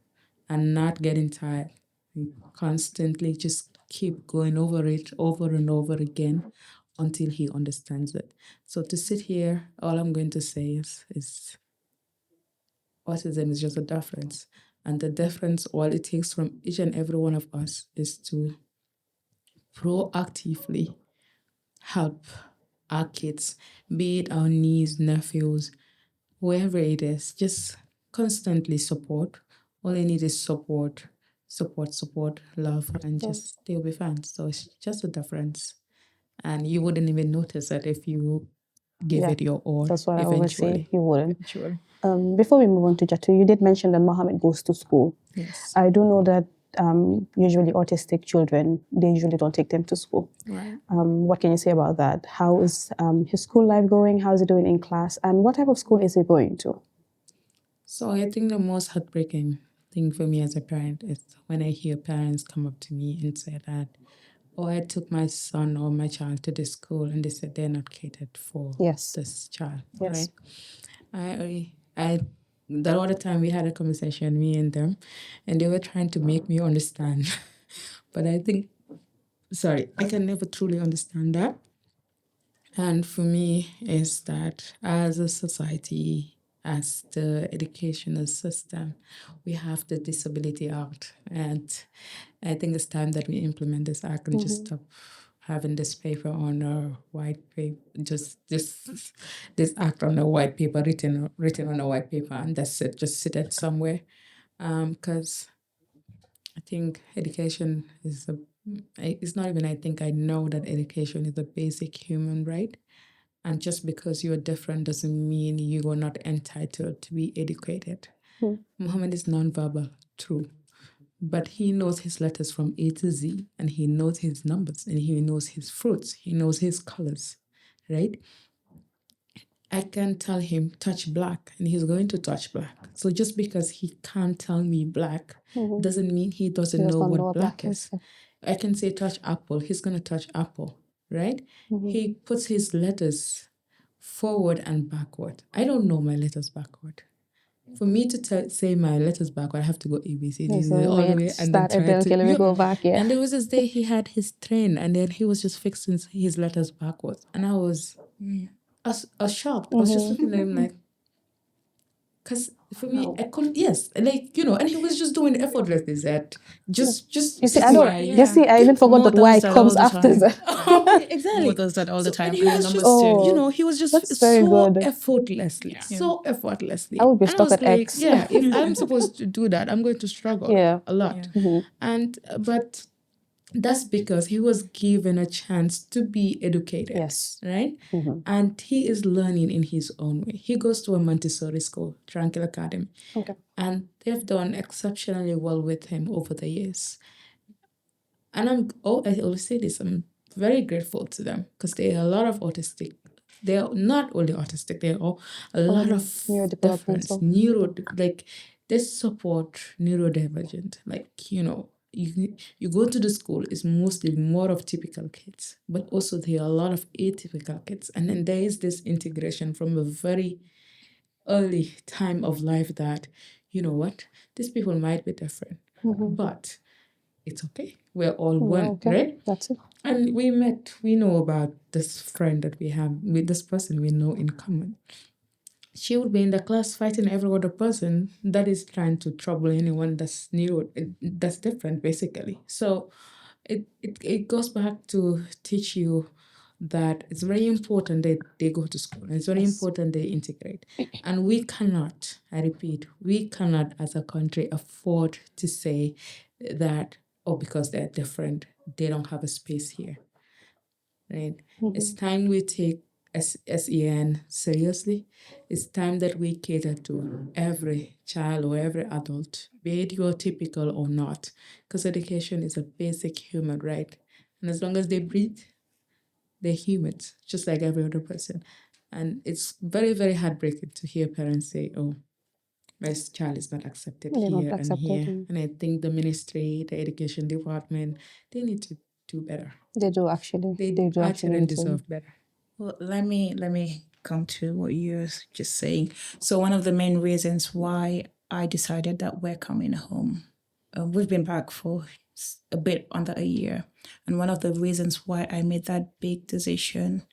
and not getting tired. And constantly just keep going over it over and over again until he understands it. So to sit here, all I'm going to say is autism is just a difference. And the difference, all it takes from each and every one of us is to proactively help our kids, be it our nieces, nephews, whoever it is, just constantly support. All they need is support, love, and just they'll be fine. So it's just a difference. And you wouldn't even notice that if you give Yeah, it your all. That's what I always say. eventually. You wouldn't. Eventually. Before we move on to Jatu, you did mention that Mohammed goes to school. Yes. I do know that usually autistic children, they usually don't take them to school. Right. What can you say about that? How is his school life going? How is he doing in class? And what type of school is he going to? So I think the most heartbreaking thing for me as a parent is when I hear parents come up to me and say that, oh, I took my son or my child to this school and they said they're not catered for Yes. this child. Yes. Right? I that other time we had a conversation, me and them, and they were trying to make me understand. But I think, I can never truly understand that. And for me, is that as a society, as the educational system, we have the Disability Act. And I think it's time that we implement this act and just stop having this paper on a white paper, just this act on a white paper, written on a white paper, and that's it, just sit it somewhere. Because I think education is it's not even I think, I know that education is a basic human right. And just because you're different doesn't mean you are not entitled to be educated. Muhammad is nonverbal, true. But he knows his letters from A to Z, and he knows his numbers, and he knows his fruits, he knows his colors, right? I can tell him touch black, and he's going to touch black. So just because he can't tell me black doesn't mean he doesn't know what black is. I can say touch apple, he's going to touch apple, right? He puts his letters forward and backward. I don't know my letters backward. For me to say my letters backward, I have to go A, B, C, D, all the way and then try to... Let me go back, yeah. And there was this day he had his train and then he was just fixing his letters backwards. And I was shocked. I was just looking at him like, Because for me, I couldn't. Yes, like and he was just doing it effortlessly. That just You see, just I don't. why. You see, I even forgot Mo that why does that comes all the after time. that. Exactly. Mo does that all the So, time. and he And your was numbers just, too. he was just That's very so good. effortlessly, Yeah. so effortlessly. I would be And I stuck was at like, X. yeah, if I'm supposed to do that, I'm going to struggle Yeah. a lot. Yeah. And but that's because he was given a chance to be educated. Yes. Right? And he is learning in his own way. He goes to a Montessori school, Tranquil Academy. Okay. And they've done exceptionally well with him over the years. And I always say this, I'm very grateful to them because there are a lot of autistic. They are not only autistic, they are a lot of difference. Like they support neurodivergent. Like, you go to the school, it's mostly more of typical kids, but also there are a lot of atypical kids. And then there is this integration from a very early time of life that, you know what, these people might be different, but it's okay. We're all one, Okay. right? That's it. And we know about this friend that we have, with this person we know in common. She would be in the class fighting every other person that is trying to trouble anyone that's different, basically. So it goes back to teach you that it's very important that they go to school. It's very important they integrate. And we cannot, I repeat, we cannot as a country afford to say that, oh, because they're different, they don't have a space here. Right? It's time we take SEN seriously. It's time that we cater to every child or every adult, be it you're typical or not, because education is a basic human right. And as long as they breathe, they're humans, just like every other person. And it's very, very heartbreaking to hear parents say, oh, my child is not accepted They're not here and accepted. here. And I think the ministry, the education department, they need to do better. They do actually. They do our actually. children need to. deserve better. Well, let me come to what you're just saying. So one of the main reasons why I decided that we're coming home, we've been back for a bit under a year, and one of the reasons why I made that big decision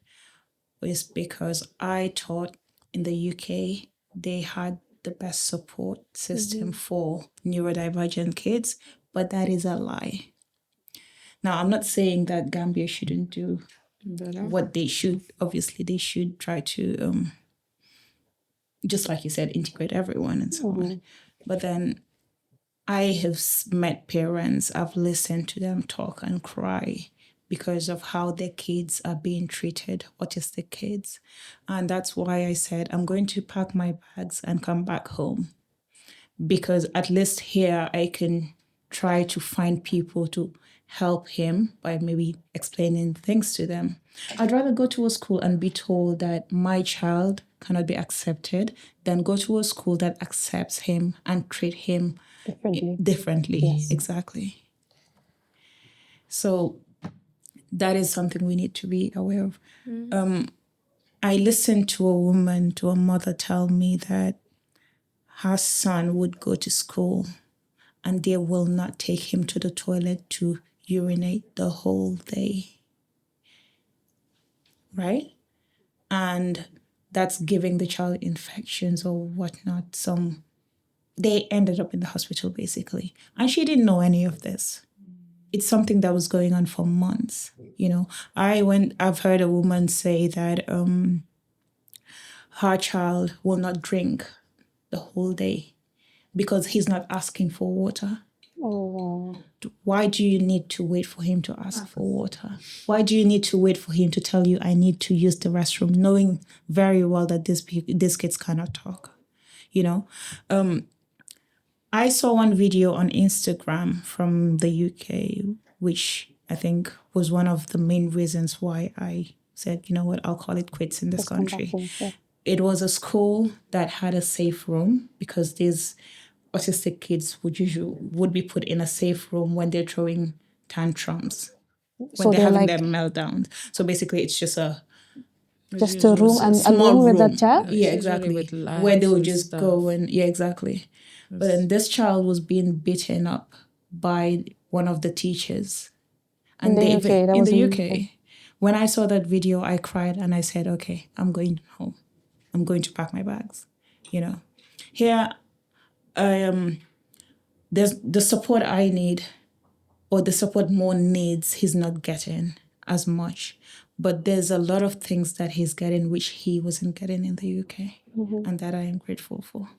was because I thought in the UK they had the best support system for neurodivergent kids, but that is a lie. Now, I'm not saying that Gambia shouldn't do what they should. Obviously, they should try to, just like you said, integrate everyone and so on. But then I have met parents, I've listened to them talk and cry because of how their kids are being treated, autistic kids. And that's why I said, I'm going to pack my bags and come back home. Because at least here I can try to find people to help him by maybe explaining things to them. I'd rather go to a school and be told that my child cannot be accepted than go to a school that accepts him and treat him differently. Yes. Exactly. So that is something we need to be aware of. I listened to a mother tell me that her son would go to school and they will not take him to the toilet to urinate the whole day. Right? And that's giving the child infections or whatnot. They ended up in the hospital basically. And she didn't know any of this. It's something that was going on for months. I've heard a woman say that her child will not drink the whole day because he's not asking for water. Oh. Why do you need to wait for him to ask for water? Why do you need to wait for him to tell you, I need to use the restroom, knowing very well that these kids cannot talk? I saw one video on Instagram from the UK, which I think was one of the main reasons why I said, you know what, I'll call it quits in this country. It was a school that had a safe room because these autistic kids would be put in a safe room when they're throwing tantrums, when they're having their meltdowns. So basically, it's just a room and small alone room. with that child. Yeah, exactly. Where they would just go and exactly. But then this child was being beaten up by one of the teachers, and in the UK. When I saw that video, I cried and I said, "Okay, I'm going home. I'm going to pack my bags." Here, there's the support I need, or the support Mo needs, he's not getting as much. But there's a lot of things that he's getting which he wasn't getting in the UK, and that I am grateful for.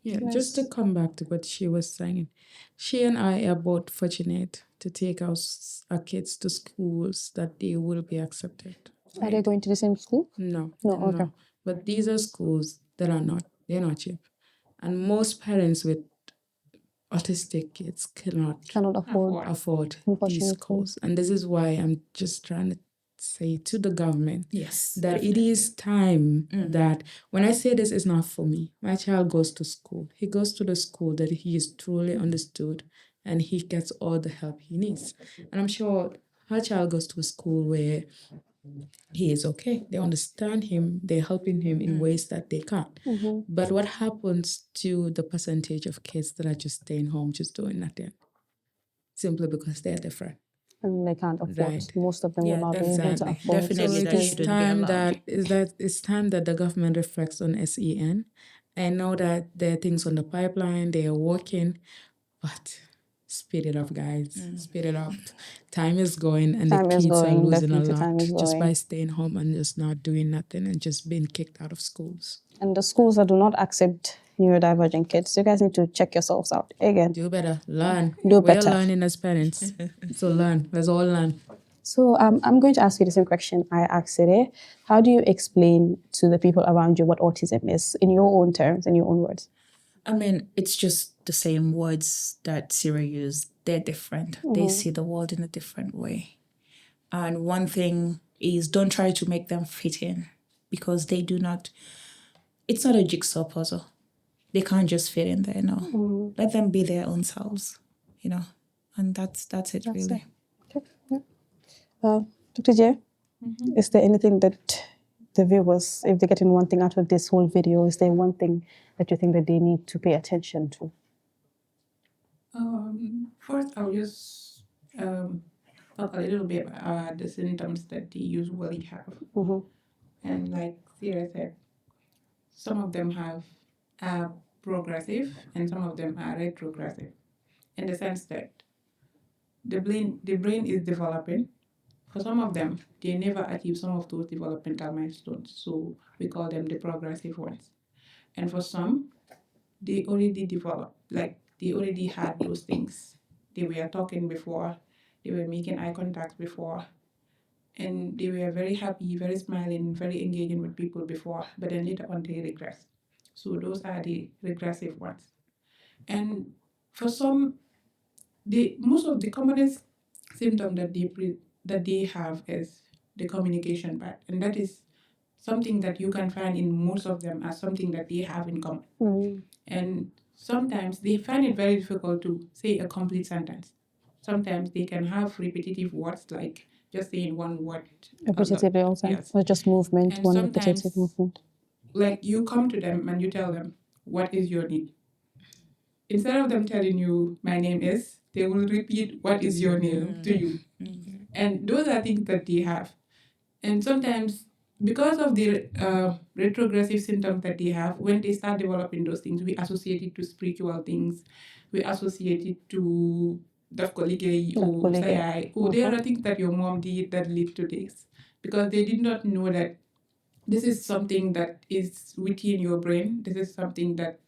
Yeah, just to come back to what she was saying, she and I are both fortunate to take our kids to schools that they will be accepted. Are they going to the same school? No, okay. But these are schools that they're not cheap. And most parents with autistic kids cannot afford these Unfortunately. schools. And this is why I'm just trying to say to the government Yes, that it is time that when I say this is not for me, my child goes to school. He goes to the school that he is truly understood and he gets all the help he needs. And I'm sure her child goes to a school where he is okay. They understand him. They're helping him in ways that they can't. But what happens to the percentage of kids that are just staying home, just doing nothing? Simply because they're different. And they can't afford. Right. Most of them will not be able to exactly. afford. Definitely, So that it is shouldn't be time allowed. it's time that the government reflects on SEN. I know that there are things on the pipeline, they are working, but speed it up, guys. Speed it up. Time is going, and Time the is kids are going, losing a definitely lot time is just going. by staying home and just not doing nothing and just being kicked out of schools. And the schools that do not accept neurodivergent kids, you guys need to check yourselves out again. Do better. Learn. Do We're better. learning as parents. So learn. Let's all learn. So I'm going to ask you the same question I asked today. How do you explain to the people around you what autism is in your own terms, in your own words? I mean, it's just the same words that Sarah used. They're different. They see the world in a different way. And one thing is, don't try to make them fit in, because they do not. It's not a jigsaw puzzle. They can't just fit in there, no. Let them be their own selves, and that's it, really. Okay. Yeah. Dr. J, is there anything that the viewers, if they're getting one thing out of this whole video, is there one thing that you think that they need to pay attention to? First, I'll just talk a little bit about the symptoms that they usually have. And like Sarah said, some of them are progressive and some of them are retrogressive, in the sense that the brain is developing. For some of them, they never achieve some of those developmental milestones, so we call them the progressive ones. And for some, they already developed, like they already had those things. They were talking before, they were making eye contact before, and they were very happy, very smiling, very engaging with people before, but then later on they regress. So those are the regressive ones. And for some, most of the commonest symptom that they have is the communication part, and that is something that you can find in most of them as something that they have in common. And sometimes they find it very difficult to say a complete sentence. Sometimes they can have repetitive words, like just saying one word. Repetitively also, Yes. or just movement, And one sometimes, repetitive movement. like you come to them and you tell them, what is your name? Instead of them telling you, my name is, they will repeat, what is your name to you. And those are things that they have. And sometimes, because of the retrogressive symptoms that they have, when they start developing those things, we associate it to spiritual things. We associate it to Dafkoligei or Sayai. Oh, there are things that your mom did that lead to this. Because they did not know that this is something that is within your brain. This is something that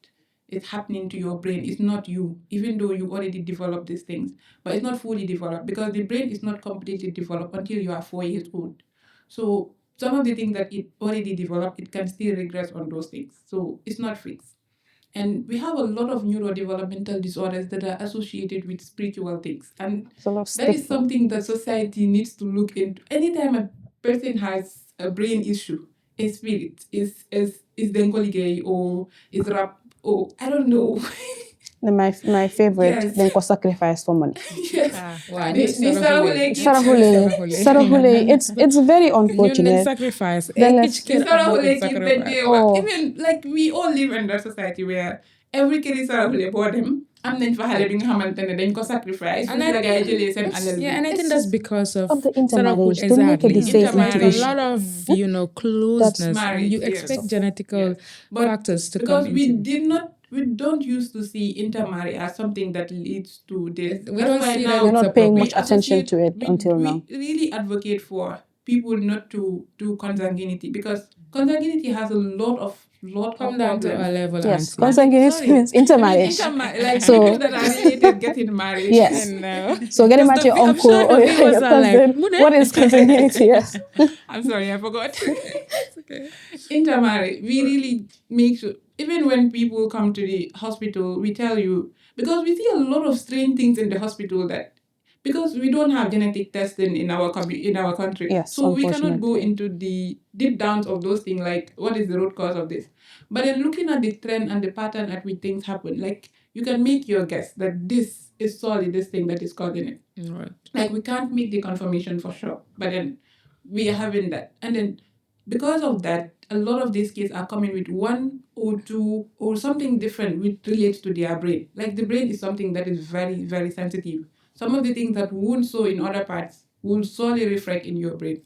is happening to your brain. It's not you, even though you already developed these things. But it's not fully developed, because the brain is not completely developed until you are 4 years old. So some of the things that it already developed, it can still regress on those things. So it's not fixed. And we have a lot of neurodevelopmental disorders that are associated with spiritual things. And that is something that society needs to look into. Anytime a person has a brain issue, a spirit, is Dengoligay or is rap, or I don't know. My favorite, Yes. then was sacrifice for money. Yes. Wow, The Sarahule, it's very You need unfortunate. sacrifice. Then Eh, let's- each kid Sarah about Hule the keep sacrifice. the Oh. even like we all live in that society where every kid is Sarah Hule for them. am nañ fa xale bi nga xamante ne dañ ko sacrifice. And foofu la gars yi jëlee seen alal bi. Yeah, and I think that's because of the intermarriage. Exactly. They make it the same Intermarriage. There's a institution. lot of closeness, and marriage, you yes. expect genetical But factors to because come we into. don't used to see intermarriage as something that leads to this. We That's don't why see now that We're it's not paying a much attention to it until we now. really advocate for people not to do consanguinity, because consanguinity has a lot of come down to problems. our level. Yes, auntie. consanguinity Sorry. means intermarriage. Like So- people that are related getting married. Yes. No. So getting Because at your I'm uncle sure the or viewers your are like, cousin, "Mune?" what is consanguinity? Yes. I'm sorry, I forgot. It's okay. Intermarriage, we really make sure, even when people come to the hospital, we tell you, because we see a lot of strange things in the hospital, that because we don't have genetic testing in our in our country, Yes, so we cannot go unfortunately. into the deep downs of those things, like what is the root cause of this. But then looking at the trend and the pattern at which things happen, like you can make your guess that this is solely this thing that is causing it. Right. Like we can't make the confirmation for sure, but then we are having that. And then because of that, a lot of these kids are coming with one or two or something different which relates to their brain. Like the brain is something that is very, very sensitive. Some of the things that won't show in other parts will solely reflect in your brain.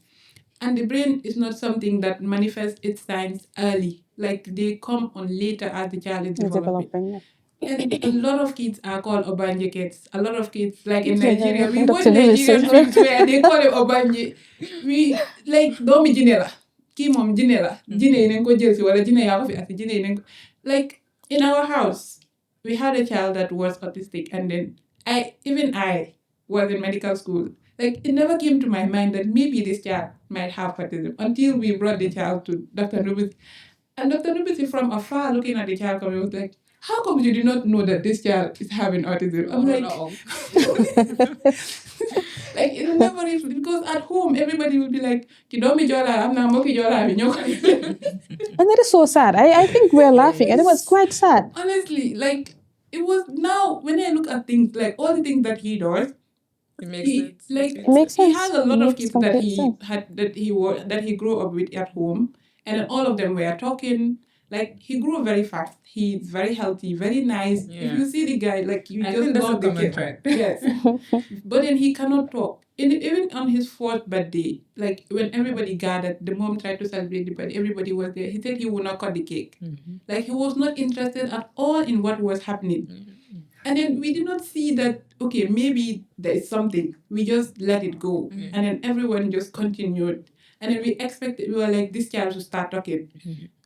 And the brain is not something that manifests its signs early. Like they come on later as the child is It's developing. developing. Yeah. And a lot of kids are called Obanje kids. A lot of kids, like in Yeah, Nigeria, we watch Dr. Lewis Nigerian says- films where they call it Obanje. We like Domi Jinela. Ki mom Jinela. Jine inenko jelsi wala jine yako fi asi jine inenko. Like in our house, we had a child that was autistic, and then I was in medical school. Like it never came to my mind that maybe this child might have autism until we brought the child to Dr. Nubis. And Dr. Nubis from afar looking at the child coming was like, how come you did not know that this child is having autism? I'm like, like it never is, because at home everybody will be like, Kidomi Jola, I'm not Moki Jola, And that is so sad. I think we're laughing, and it was quite sad. honestly, like it was. Now when I look at things, like all the things that he does, It makes he sense. like It makes he sense. has a lot It of makes kids that complete he sense. had that he grew up with at home, and then all of them were talking. Like he grew very fast. He's very healthy, very nice. If Yeah. you see the guy, like you I just think that's a love the common kid. thread. Yes, but then he cannot talk. Even on his fourth birthday, like when everybody gathered, the mom tried to celebrate the birthday. Everybody was there. He said he would not cut the cake. Like he was not interested at all in what was happening. And then we did not see that, okay, maybe there is something. We just let it go. And then everyone just continued. And then we expected, we were like, this child should start talking.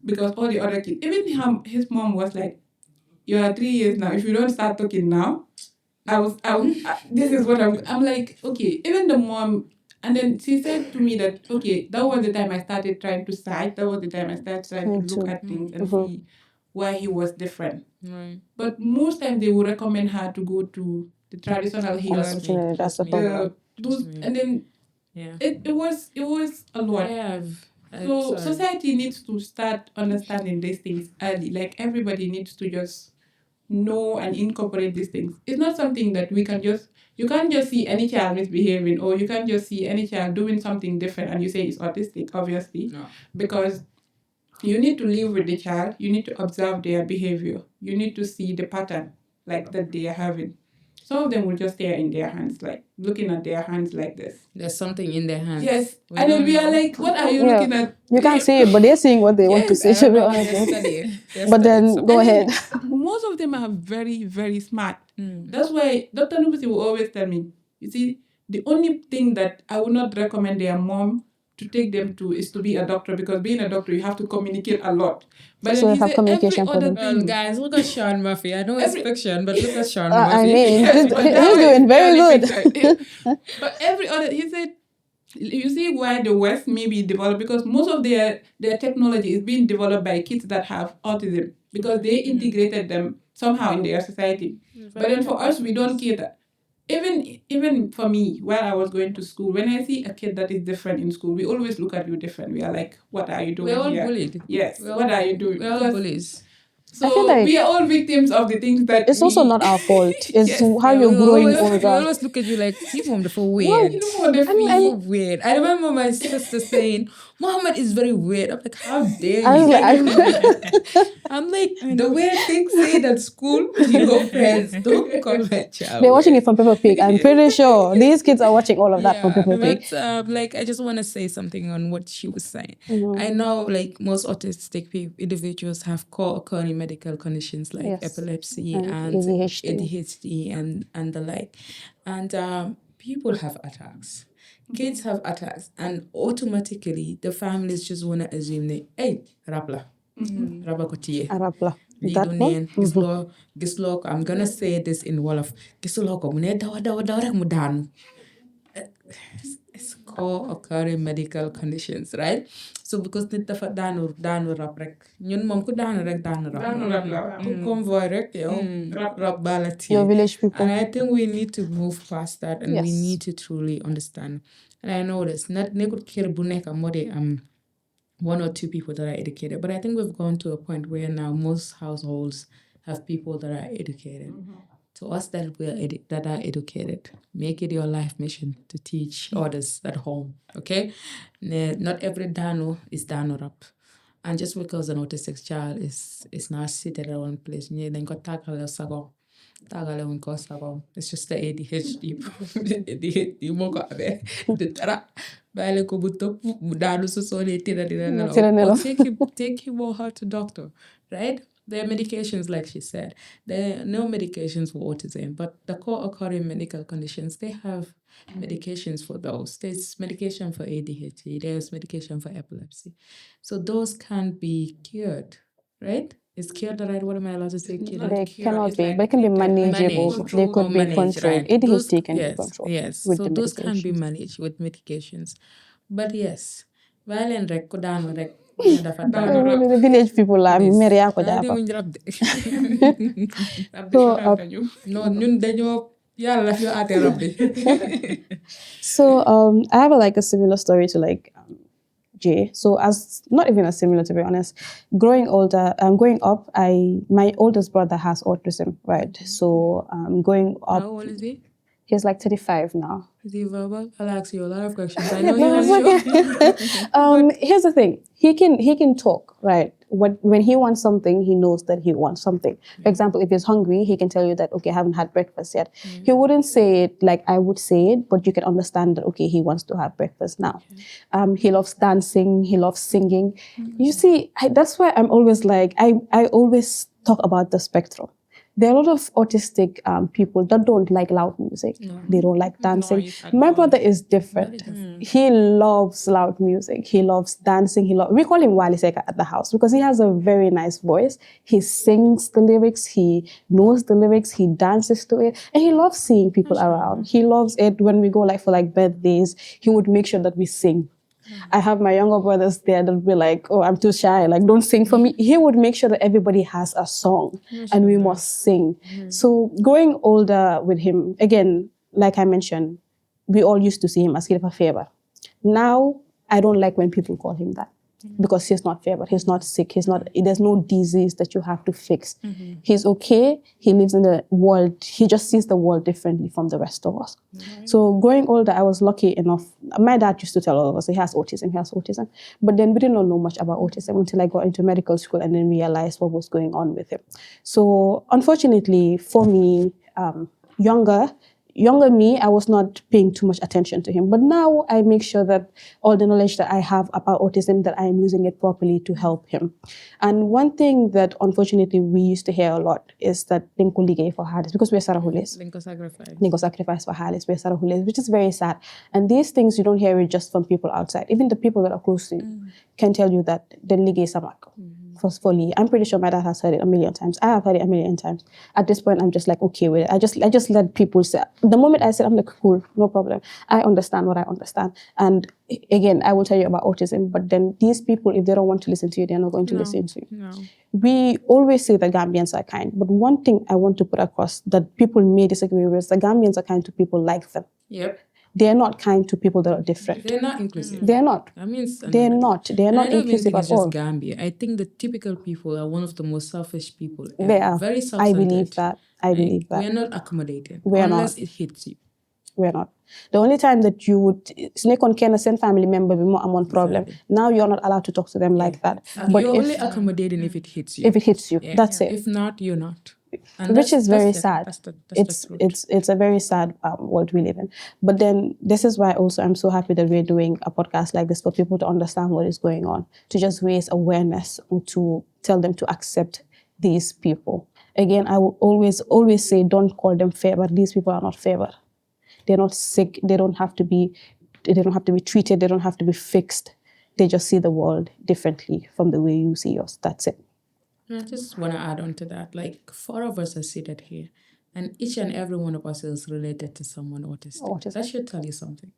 Because all the other kids, even his mom was like, you are 3 years now. If you don't start talking now, this is what I'm like, okay. Even the mom, and then she said to me that, okay, that was the time I started trying to sight. That was the time I started trying to look at things and see why he was different. Right. But most times they would recommend her to go to the traditional healers. Unfortunately, that's the problem. And then Yeah. it was a lot. Yeah. So society needs to start understanding these things early. Like everybody needs to just know and incorporate these things. It's not something that you can't just see any child misbehaving, or you can't just see any child doing something different and you say it's autistic, obviously. No. Because you need to live with the child, you need to observe their behavior, you need to see the pattern like that they are having. Some of them will just stare in their hands, like looking at their hands like this. There's something in their hands. Yes. And then we are like, what are you looking at? You can't see it, but they're seeing what they want to see. To be honest. But then go ahead. Most of them are very, very smart. That's why Dr. Nubusi will always tell me, you see, the only thing that I would not recommend their mom to take them to is to be a doctor, because being a doctor, you have to communicate a lot. But So then have communication for them. Well, guys, look at Sean Murphy. I know it's fiction, but look at Sean I Murphy. mean, Yes, but he's that was doing very very good. picture. But every other, he said, you see why the West maybe developed, because most of their technology is being developed by kids that have autism, because they integrated them somehow in their society. But then for us, we don't cater. Even for me, while I was going to school, when I see a kid that is different in school, we always look at you different. We are like, what are you doing We're all here? bullied. Yes, what are you doing? We're all Because bullies. So feel like we are all victims of the things that it's also not our fault. It's Yes. how you're growing We older. always look at you like, you mom for weird. you know, the You weird. I remember my sister saying, Muhammad is very weird. I'm like, how dare I was you? like, I'm like, the weird thing said at school to your friends, don't call my child. they're watching weird. it from Peppa Pig. I'm pretty sure these kids are watching all of that from Yeah, Peppa Pig. but like I just want to say something on what she was saying. Mm-hmm. I know like most autistic individuals have co-occurring medical conditions like Yes. epilepsy And and ADHD. ADHD and the like, and people have attacks. Kids have attacks, and automatically the families just want to assume that, hey, rabla, rabla ko tiye. Arabla. Lii That du one? neen gisloo ko I'm gonna say this in Wolof gisuloo ko mu ne dawa dawa rek mu daanu. It's co-occurring medical conditions, right? So because nit dafa daanu rab rek ñun moom ku daanu rek daanu rab ku convoy rek yow rab bala Your tiye. village people. And I think we need to move past that, and we Yes. need to truly understand. And I know this not nekkul kër bu nekk moo dee one or two people that are educated. But I think we've gone to a point where now most households have people that are educated. To us that that are educated, make it your life mission to teach others at home. Okay, not every Dano is Dano rap, and just because an autistic child is not seated at one place, then got tackle sago. It's just the ADHD. ADHD mo ko abe. Tara bale ko bu top mu daanu so sole tira nelaw. or take him or her to doctor, right? There are medications, like she said. There are no medications for autism, but the co-occurring medical conditions, they have medications for those. There's medication for ADHD, there's medication for epilepsy. So those can be cured, right? Is cured the right word? Am I allowed to say cured? They cure, cannot it's be, like but it can be Managed. manageable. They could Or be managed, controlled. right? ADHD can be Yes, controlled yes. with So the those can be medications. managed with medications. But yes, violent rek ko daanu rek. The village people are mere yako japa. No, ñun dañoo yàlla daf ñu àtte rab bi. So I have a similar story to Jay. So as not even as similar, to be honest. Growing up, my oldest brother has autism, right? So growing up, How old is he? he's like 35 now. Is he verbal? I'll ask you a lot of questions. I know No, he's it's okay. Here's the thing. He can talk, right? When he wants something, he knows that he wants something. For example, if he's hungry, he can tell you that, okay, I haven't had breakfast yet. He wouldn't say it like I would say it, but you can understand that, okay, he wants to have breakfast now. He loves dancing. He loves singing. You see, that's why I'm always like, I always talk about the spectrum. There are a lot of autistic people that don't like loud music. They don't like dancing. My brother is different. He loves loud music. He loves dancing. We call him Wali Seka at the house because he has a very nice voice. He sings the lyrics. He knows the lyrics. He dances to it. And he loves seeing people around. He loves it when we go for birthdays. He would make sure that we sing. I have my younger brothers there that would be like, oh, I'm too shy. Like, don't sing for me. He would make sure that everybody has a song and we must sing. So growing older with him, again, like I mentioned, we all used to see him as Kiripa Favor. Now, I don't like when people call him that because he's not favored. He's not sick. There's no disease that you have to fix. He's okay. He lives in the world. He just sees the world differently from the rest of us. So growing older, I was lucky enough. My dad used to tell all of us he has autism. But then we did not know much about autism until I got into medical school and then realized what was going on with him. So unfortunately for me, younger me, I was not paying too much attention to him. But now I make sure that all the knowledge that I have about autism, that I am using it properly to help him. And one thing that unfortunately we used to hear a lot is that Linko ligay for Halis, because we're Sarahulis. Linko sacrifice for Halis, we're Sarahulis, which is very sad. And these things you don't hear it just from people outside. Even the people that are close to you can tell you that the ligay samak. Forcefully. I'm pretty sure my dad has heard it a million times. I have heard it a million times. At this point, I'm just like, okay with it. I just let people say. The moment I said, I'm like, cool, no problem. I understand what I understand. And again, I will tell you about autism, but then these people, if they don't want to listen to you, they're not going to listen to you. No. We always say that Gambians are kind, but one thing I want to put across that people may disagree with is that Gambians are kind to people like them. Yep. They're not kind to people that are different. They're not inclusive. They're not. I mean, They're not. They're and not I don't even inclusive think it's at all. just Gambia. I think the typical people are one of the most selfish people ever. They are. Very I self-centered. believe that. I believe that. We're not accommodating We're unless not. it hits you. We're not. The only time that you would snake on Ken, send family member, be more among problem. Now you're not allowed to talk to them like that. But You're if only accommodating if it hits you. if it hits you, Yeah. that's it. If not, you're not. And Which is very that's it. sad. That's the truth. It's a very sad world we live in. But then this is why also I'm so happy that we're doing a podcast like this for people to understand what is going on, to just raise awareness and to tell them to accept these people. Again, I will always say, don't call them favor. These people are not favor. They're not sick. They don't have to be treated. They don't have to be fixed. They just see the world differently from the way you see yours. That's it. I just want to add on to that. Like 4 of us are seated here, and each and every one of us is related to someone autistic. That should tell you something,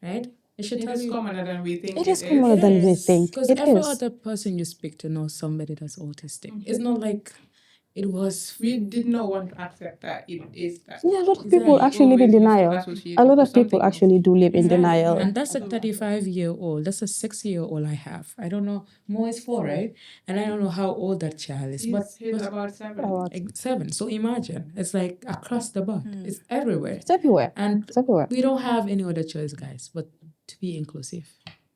right? It should tell It's you. commoner than we think. It is commoner than we think. Because It every is. other person you speak to knows somebody that's autistic. It's not like it was. We did not want to accept that it is that. Yeah, a lot of people actually live in denial. A lot of people actually do live in denial. And that's a 35-year-old. That's a 6-year-old I have. I don't know. Mo is 4, right? And I don't know how old that child is. He's about 7. 7. So imagine. It's like across the board. It's everywhere. It's everywhere. And It's everywhere. we don't have any other choice, guys, but to be inclusive,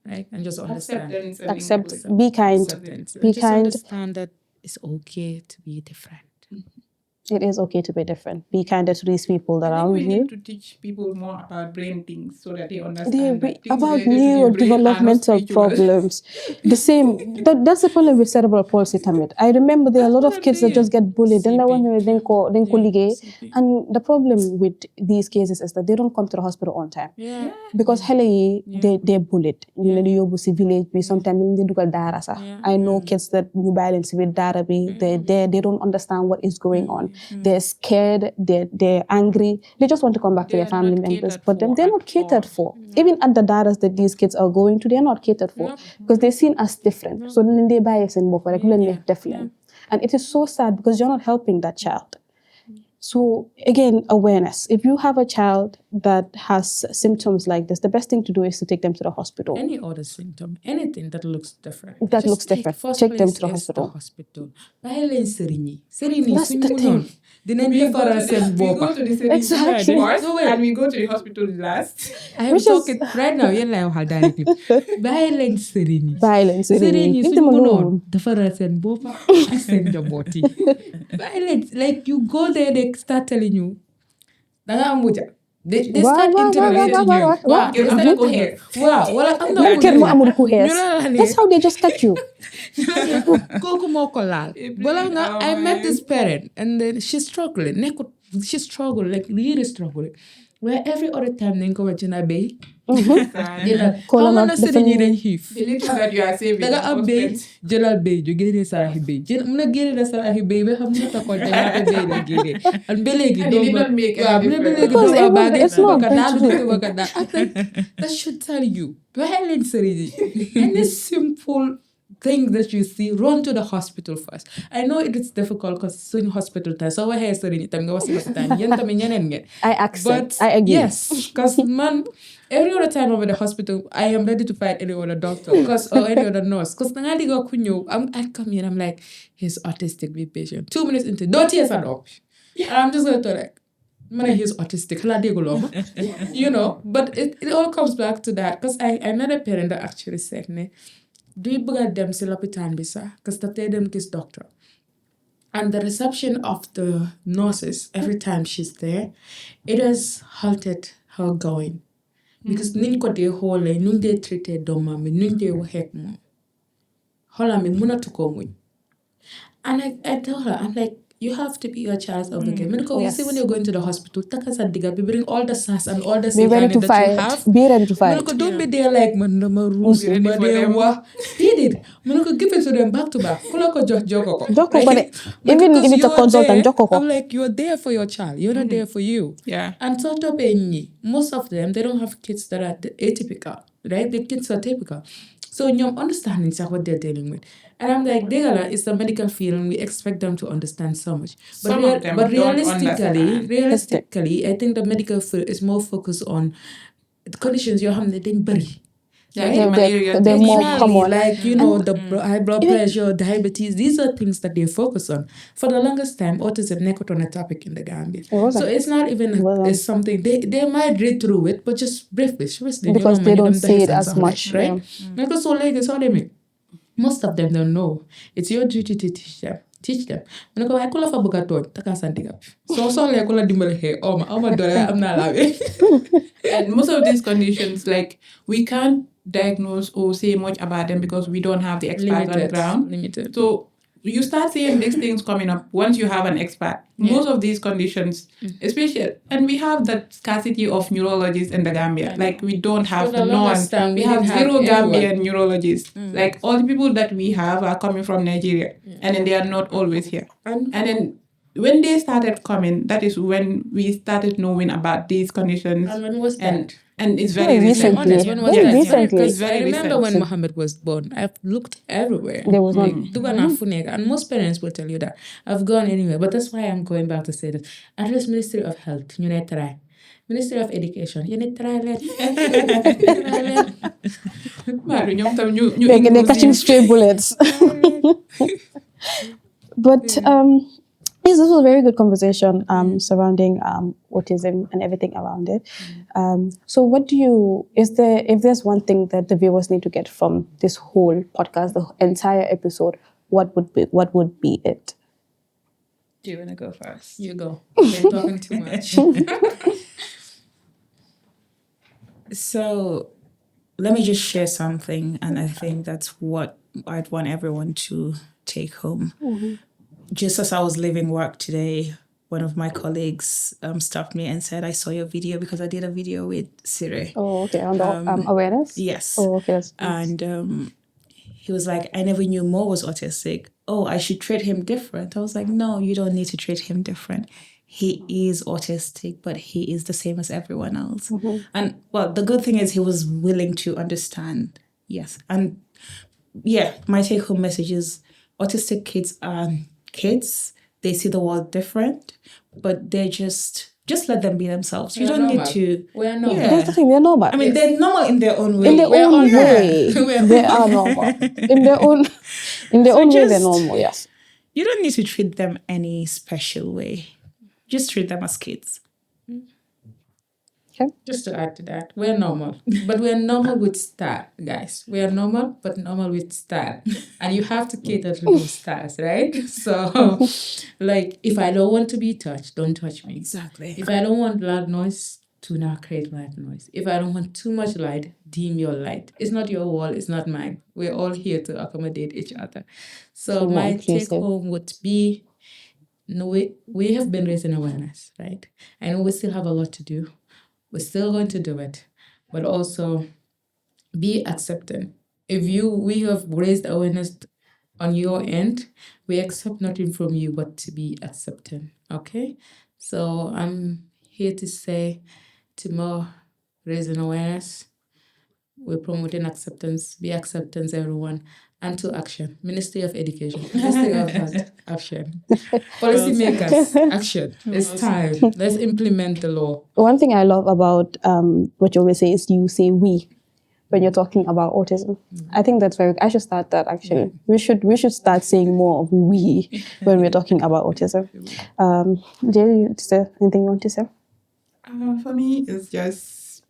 right? And just understand. Acceptance and Accept. inclusion. Be kind. Acceptance. Be Just kind. understand that it's okay to be different. It is okay to be different. Be kinder to these people that are I with think we you. need to teach people more about brain things so that they understand that things About related to your brain are not neurodevelopmental spiritual. problems. The same. That's the problem with cerebral palsy, Tamit. I remember there are a lot of kids that just get bullied. Then then and the problem with these cases is that they don't come to the hospital on time. Yeah. Because they're bullied. You know, they go to village. Sometimes they do dara. I know kids that you balance with dara. They don't understand what is going on. They're scared. They're angry. They just want to come back to their family members. But then they're not catered for. Even at the daras that these kids are going to, they're not catered for because they're seen as different. So then they bias and like different. And it is so sad because you're not helping that child. So again, awareness. If you have a child that has symptoms like this, the best thing to do is to take them to the hospital. Any other symptom, anything that looks different. That looks different. Take them to the hospital. Bàyyi leen sëriñ yi. Sëriñ yi That's suñ the mënoon thing. dinañ We go defaral to seen the boppa. Exactly. first and we go to the hospital last. I am talking right now, yéen laay waxal directly. Bàyyi leen sëriñ yi. Bàyyi leen sëriñ yi. Sëriñ yi Give suñ them mënoon alone. defaral seen boppa ak seen njaboot yi. Bàyyi leen, like you go there, they start telling you danga am wuja. They start interrogating you. Wow, they start go here. Wow, wala am na Kër mu amul ku xees. ñu la ne. That's how they just catch you. Kooku moo ko laal. Bala nga, I met this parent and then she's struggling. She struggled, like really struggling. Where every other time nañ ko wàcc na béy. Kola Xam na sëriñ yi dañ xiif. The little that you are saving. Danga am béy jëlal béy ju génnee saraxi béy mun a génne na saraxi béy ba xam na ta ko ñaata béy la génnee ak ba léegi And it did not make any difference. Because it's not that should tell you bàyyi leen sëriñ yi any simple thing that you see, run to the hospital first. I know it is difficult because suñ hospital time so waxee sëriñ yi tam nga wax si time yéen tamit ñeneen ngeen. I accept. But I agree. yes, because man, every other time over the hospital, I am ready to fight any other doctor or any other nurse. Because I come in, I'm like, he's autistic, be patient. 2 minutes into, don't tears are up. And I'm just going to like, man, he's autistic. You know, but it all comes back to that. Because I met a parent that actually said, do you bug them si lopitaan bi sax because daf dee dem gis doctor. And the reception of the nurses every time she's there, it has halted her going. Because niñ ko dee xoolee nuñ dee traité doomam bi nuñ dee waxee ak moom xoolam bi mënatu ko muñ. And I tell her, I'm like, you have to be your child's advocate. You see, when you're going to the hospital, bring all the sass and all the Be ready to fight. you have. Be ready to fight. Don't be there like, man, no more rules. Did it. Give it to them back to back. Even if it's a consultant, I'm like, you're there for your child. You're not there for you. Yeah. And most of them, they don't have kids that are atypical. right? The kids are typical. So ñoom understanding sax what they're dealing with. And I'm like, dégala, it's the medical field and we expect them to understand so much. Some of them don't understand. Realistically, I think the medical field is more focused on the conditions yoo xam ne dañ bëri. Yeah, Right? malaria. they're more Exactly, common. like high blood pressure, diabetes. These are things that they focus on. For the longest time, autism never on a topic in the Gambia. wasn't. So it's not even it's something they might read through it, but just briefly, Because they don't see it as much, right? Because so like it's all they mean. Most of them don't know. It's your duty to teach them. Teach them. When I go, I call for Bugaton, taka sandiga. So like call dimbale hey, oh my daughter, I'm not laughing. And most of these conditions, like, we can't diagnose or say much about them because we don't have the experts on the ground. Limited. So you start seeing these things coming up once you have an expert. Most of these conditions, especially, and we have that scarcity of neurologists in the Gambia. Like, we don't have For the none. longest time, We we have didn't have zero anyone. Gambian neurologists. Like, all the people that we have are coming from Nigeria, and then they are not always here. And then when they started coming, that is when we started knowing about these conditions. And when was that? And it's very recent. recently. When was Very that? recently. Because I Very remember recent. when Mohammed was born, I've looked everywhere. There was not. And most parents will tell you that. I've gone anywhere, but that's why I'm going back to say this. Address Ministry of Health, you need to try. Ministry of Education, you need to try. They're catching stray bullets. But yes, this was a very good conversation surrounding autism and everything around it. So what do you, if there's one thing that the viewers need to get from this whole podcast, the entire episode, what would be it? Do you want to go first? You go. You're talking too much. So let me just share something, and I think that's what I'd want everyone to take home. Just as I was leaving work today, one of my colleagues stopped me and said, I saw your video because I did a video with Siri. Oh, okay, on the awareness? Yes. Oh, okay. That's nice. And he was like, I never knew Mo was autistic. Oh, I should treat him different. I was like, no, you don't need to treat him different. He is autistic, but he is the same as everyone else. And well, the good thing is he was willing to understand. Yes. And yeah, my take home message is autistic kids are kids. They see the world different, but they're just let them be themselves. You don't need to. We're normal. Yeah. That's the thing, they're normal. I mean, they're normal in their own way. In their own way, We're they are normal. In their own way, they're normal. Yes. You don't need to treat them any special way. Just treat them as kids. Okay. Just to add to that, we're normal. But we're normal with style, guys. We are normal, but normal with style. And you have to cater to those styles, right? So, like, if I don't want to be touched, don't touch me. Exactly. If I don't want loud noise, do not create loud noise. If I don't want too much light, dim your light. It's not your wall, it's not mine. We're all here to accommodate each other. So more my inclusive. take home would be, we have been raising awareness, right? I know we still have a lot to do. We're still going to do it, but also be accepting. We have raised awareness on your end, we accept nothing from you but to be accepting. Okay? So I'm here to say to more raising awareness, we're promoting acceptance, be acceptance, everyone, and to action. Ministry of Education, Ministry of Health, action. Policymakers, action. It's time. Let's implement the law. One thing I love about what you always say is you say we when you're talking about autism. I think that's I should start that actually. We should start saying more of we when we're talking about autism. Jay, is there anything you want to say? For me, it's just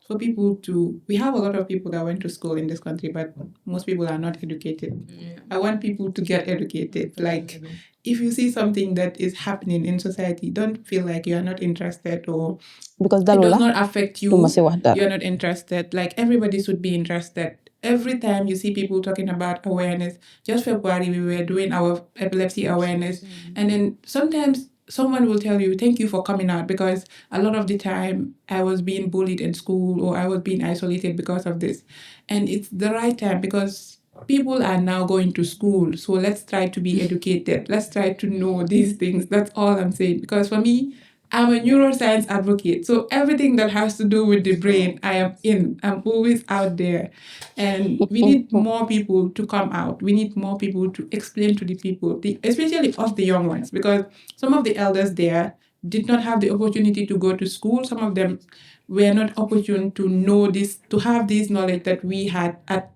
for people to. We have a lot of people that went to school in this country, but most people are not educated. I want people to get educated. Like, if you see something that is happening in society, don't feel like you are not interested or Because it does Dalola, not affect you. you must say what that. You're not interested. Like, everybody should be interested. Every time you see people talking about awareness, just February we were doing our epilepsy awareness, and then sometimes someone will tell you, thank you for coming out, because a lot of the time I was being bullied in school or I was being isolated because of this. And it's the right time because people are now going to school. So let's try to be educated. Let's try to know these things. That's all I'm saying. Because for me, I'm a neuroscience advocate. So everything that has to do with the brain, I am in. I'm always out there. And we need more people to come out. We need more people to explain to the people, especially of the young ones, because some of the elders there did not have the opportunity to go to school. Some of them were not opportune to know this, to have this knowledge that we had at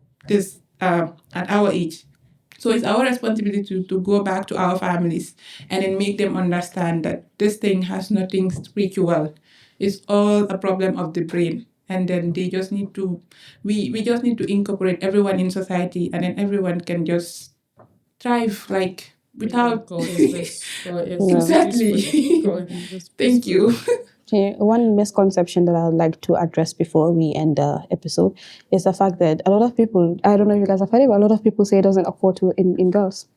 our age. So it's our responsibility to go back to our families and then make them understand that this thing has nothing spiritual. It's all a problem of the brain. And then they just need to, we just need to incorporate everyone in society, and then everyone can just thrive like without. Exactly. Thank you. Okay, one misconception that I would like to address before we end the episode is the fact that a lot of people, I don't know if you guys have heard it, but a lot of people say it doesn't occur to in girls.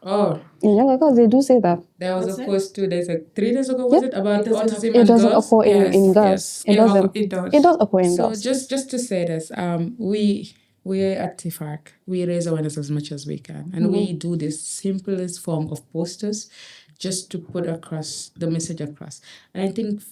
Oh, In younger girls, they do say that. there was a post 2 days, 3 days ago, was it about autism It and doesn't girls? occur in girls. Yes. It doesn't. It does. It does occur in So girls. just to say this, we at TIFAC, we raise awareness as much as we can, and we do the simplest form of posters just to put across the message across. And I think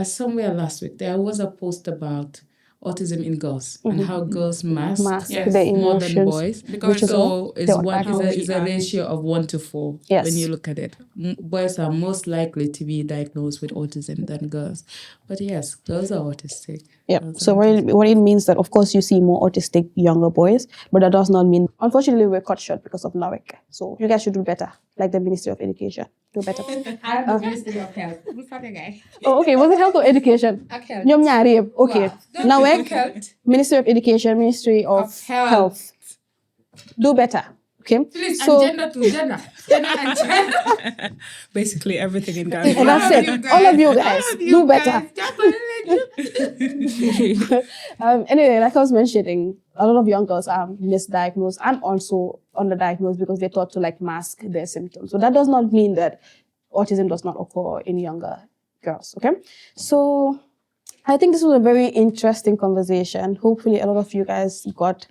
somewhere last week there was a post about autism in girls and how girls mask Yes. their more than emotions. boys, Because so they are is a ratio of 1 to 4 Yes. when you look at it. Boys are most likely to be diagnosed with autism than girls, but yes, girls are autistic. Yeah. Girls So are what it means that of course you see more autistic younger boys, but that does not mean. Unfortunately, we're cut short because of NAWEC. So you guys should do better, like the Ministry of Education. Do better. I'm the Ministry of Health. Who's that guy? Oh, okay. Was it health or education? Okay. Ñoom ñaar yëpp. Okay. Wow. NAWEC, Ministry of Education, Ministry of Health. Do better. Okay. Please, So and gender to gender. Gender and gender. Basically everything in and Ghana. that's it. All of you guys, do better. Anyway, like I was mentioning, a lot of young girls are misdiagnosed and also underdiagnosed because they're taught to like mask their symptoms. So that does not mean that autism does not occur in younger girls. Okay. So I think this was a very interesting conversation. Hopefully, a lot of you guys got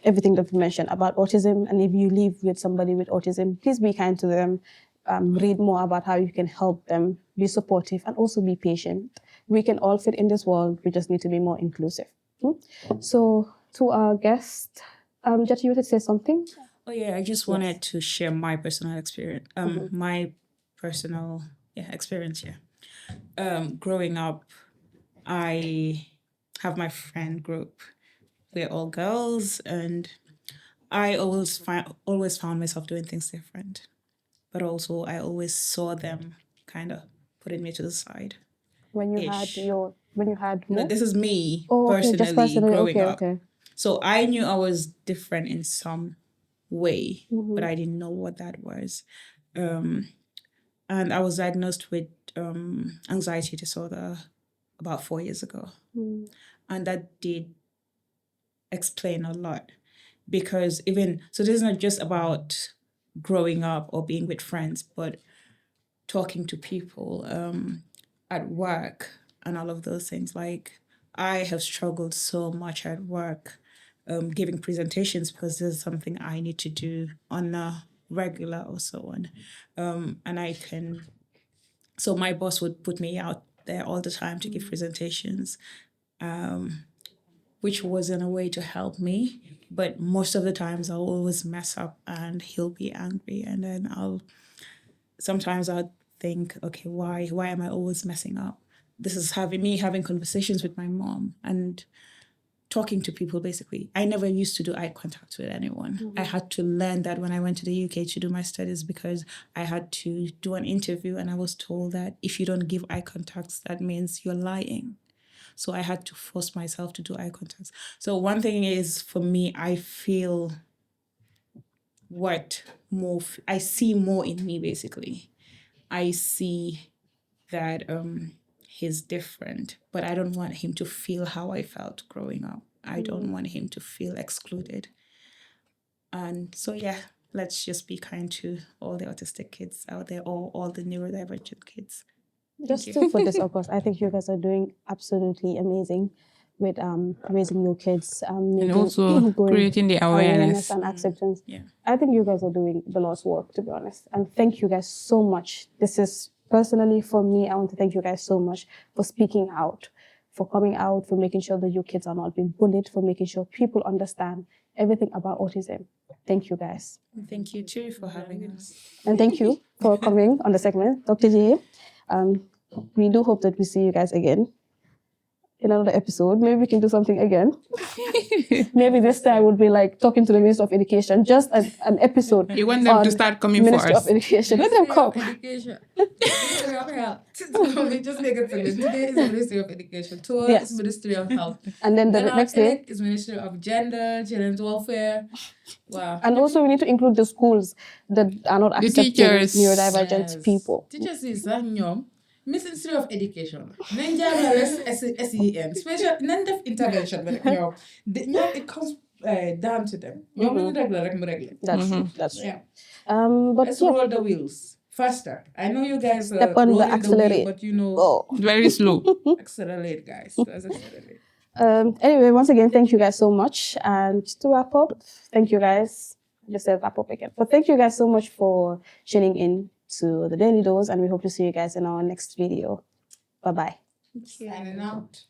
everything that we mentioned about autism. And if you live with somebody with autism, please be kind to them. Read more about how you can help them, be supportive, and also be patient. We can all fit in this world. We just need to be more inclusive. So, to our guest, Jackie, you wanted to say something? Oh yeah, I just wanted to share my personal experience. My personal experience here. Growing up, I have my friend group. We're all girls, and I always found myself doing things different. But also, I always saw them kind of putting me to the side. When you had No, this is me okay, just personally. growing Okay, up. okay. So I knew I was different in some way, but I didn't know what that was. And I was diagnosed with anxiety disorder about 4 years ago. And that did explain a lot, because so this is not just about growing up or being with friends, but talking to people at work and all of those things. Like, I have struggled so much at work giving presentations, because this is something I need to do on a regular or so on. So my boss would put me out there all the time to give presentations, which was in a way to help me. But most of the times I'll always mess up and he'll be angry. And then sometimes I'll think, okay, why am I always messing up? This is having conversations with my mom and talking to people, basically. I never used to do eye contact with anyone. I had to learn that when I went to the UK to do my studies, because I had to do an interview and I was told that if you don't give eye contacts, that means you're lying. So I had to force myself to do eye contacts. So one thing is, for me, I feel I see more in me, basically. I see that he's different, but I don't want him to feel how I felt growing up. I don't want him to feel excluded. And so, yeah, let's just be kind to all the autistic kids out there, or all the neurodivergent kids. Just to put this across, I think you guys are doing absolutely amazing with raising your kids, And also creating the awareness and acceptance. Yeah. I think you guys are doing the Lord's work, to be honest. And thank you guys so much. This is personally, for me, I want to thank you guys so much for speaking out, for coming out, for making sure that your kids are not being bullied, for making sure people understand everything about autism. Thank you guys. Thank you too for having us. And thank you for coming on the segment, Dr. J. We do hope that we see you guys again in another episode. Maybe we can do something again. Maybe this time we'll be like talking to the Minister of Education, just an episode. You want them on to start coming for Ministry us. of Education. Let them come. Education. Ministry of Health. We just make it simple. Today is Ministry of Education. Tomorrow Yes. is Ministry of Health. And then the Then next day. is Ministry of Gender, Children's Welfare. Wow. And also we need to include the schools that are not accepting teachers. neurodivergent people. Teachers is Ministry of Education. SEN. Special intervention. It comes down to them. That's true. That's true. Yeah. But Let's yeah. roll the wheels faster. I know you guys Step on the rolling accelerator. wheel, but you know, Oh. Very slow. accelerate, guys. Let's accelerate. Anyway, once again, thank you guys so much. And to wrap up, thank you guys. Just said wrap up again. But thank you guys so much for tuning in to the Daily Dose, and we hope to see you guys in our next video. Bye-bye. Signing out.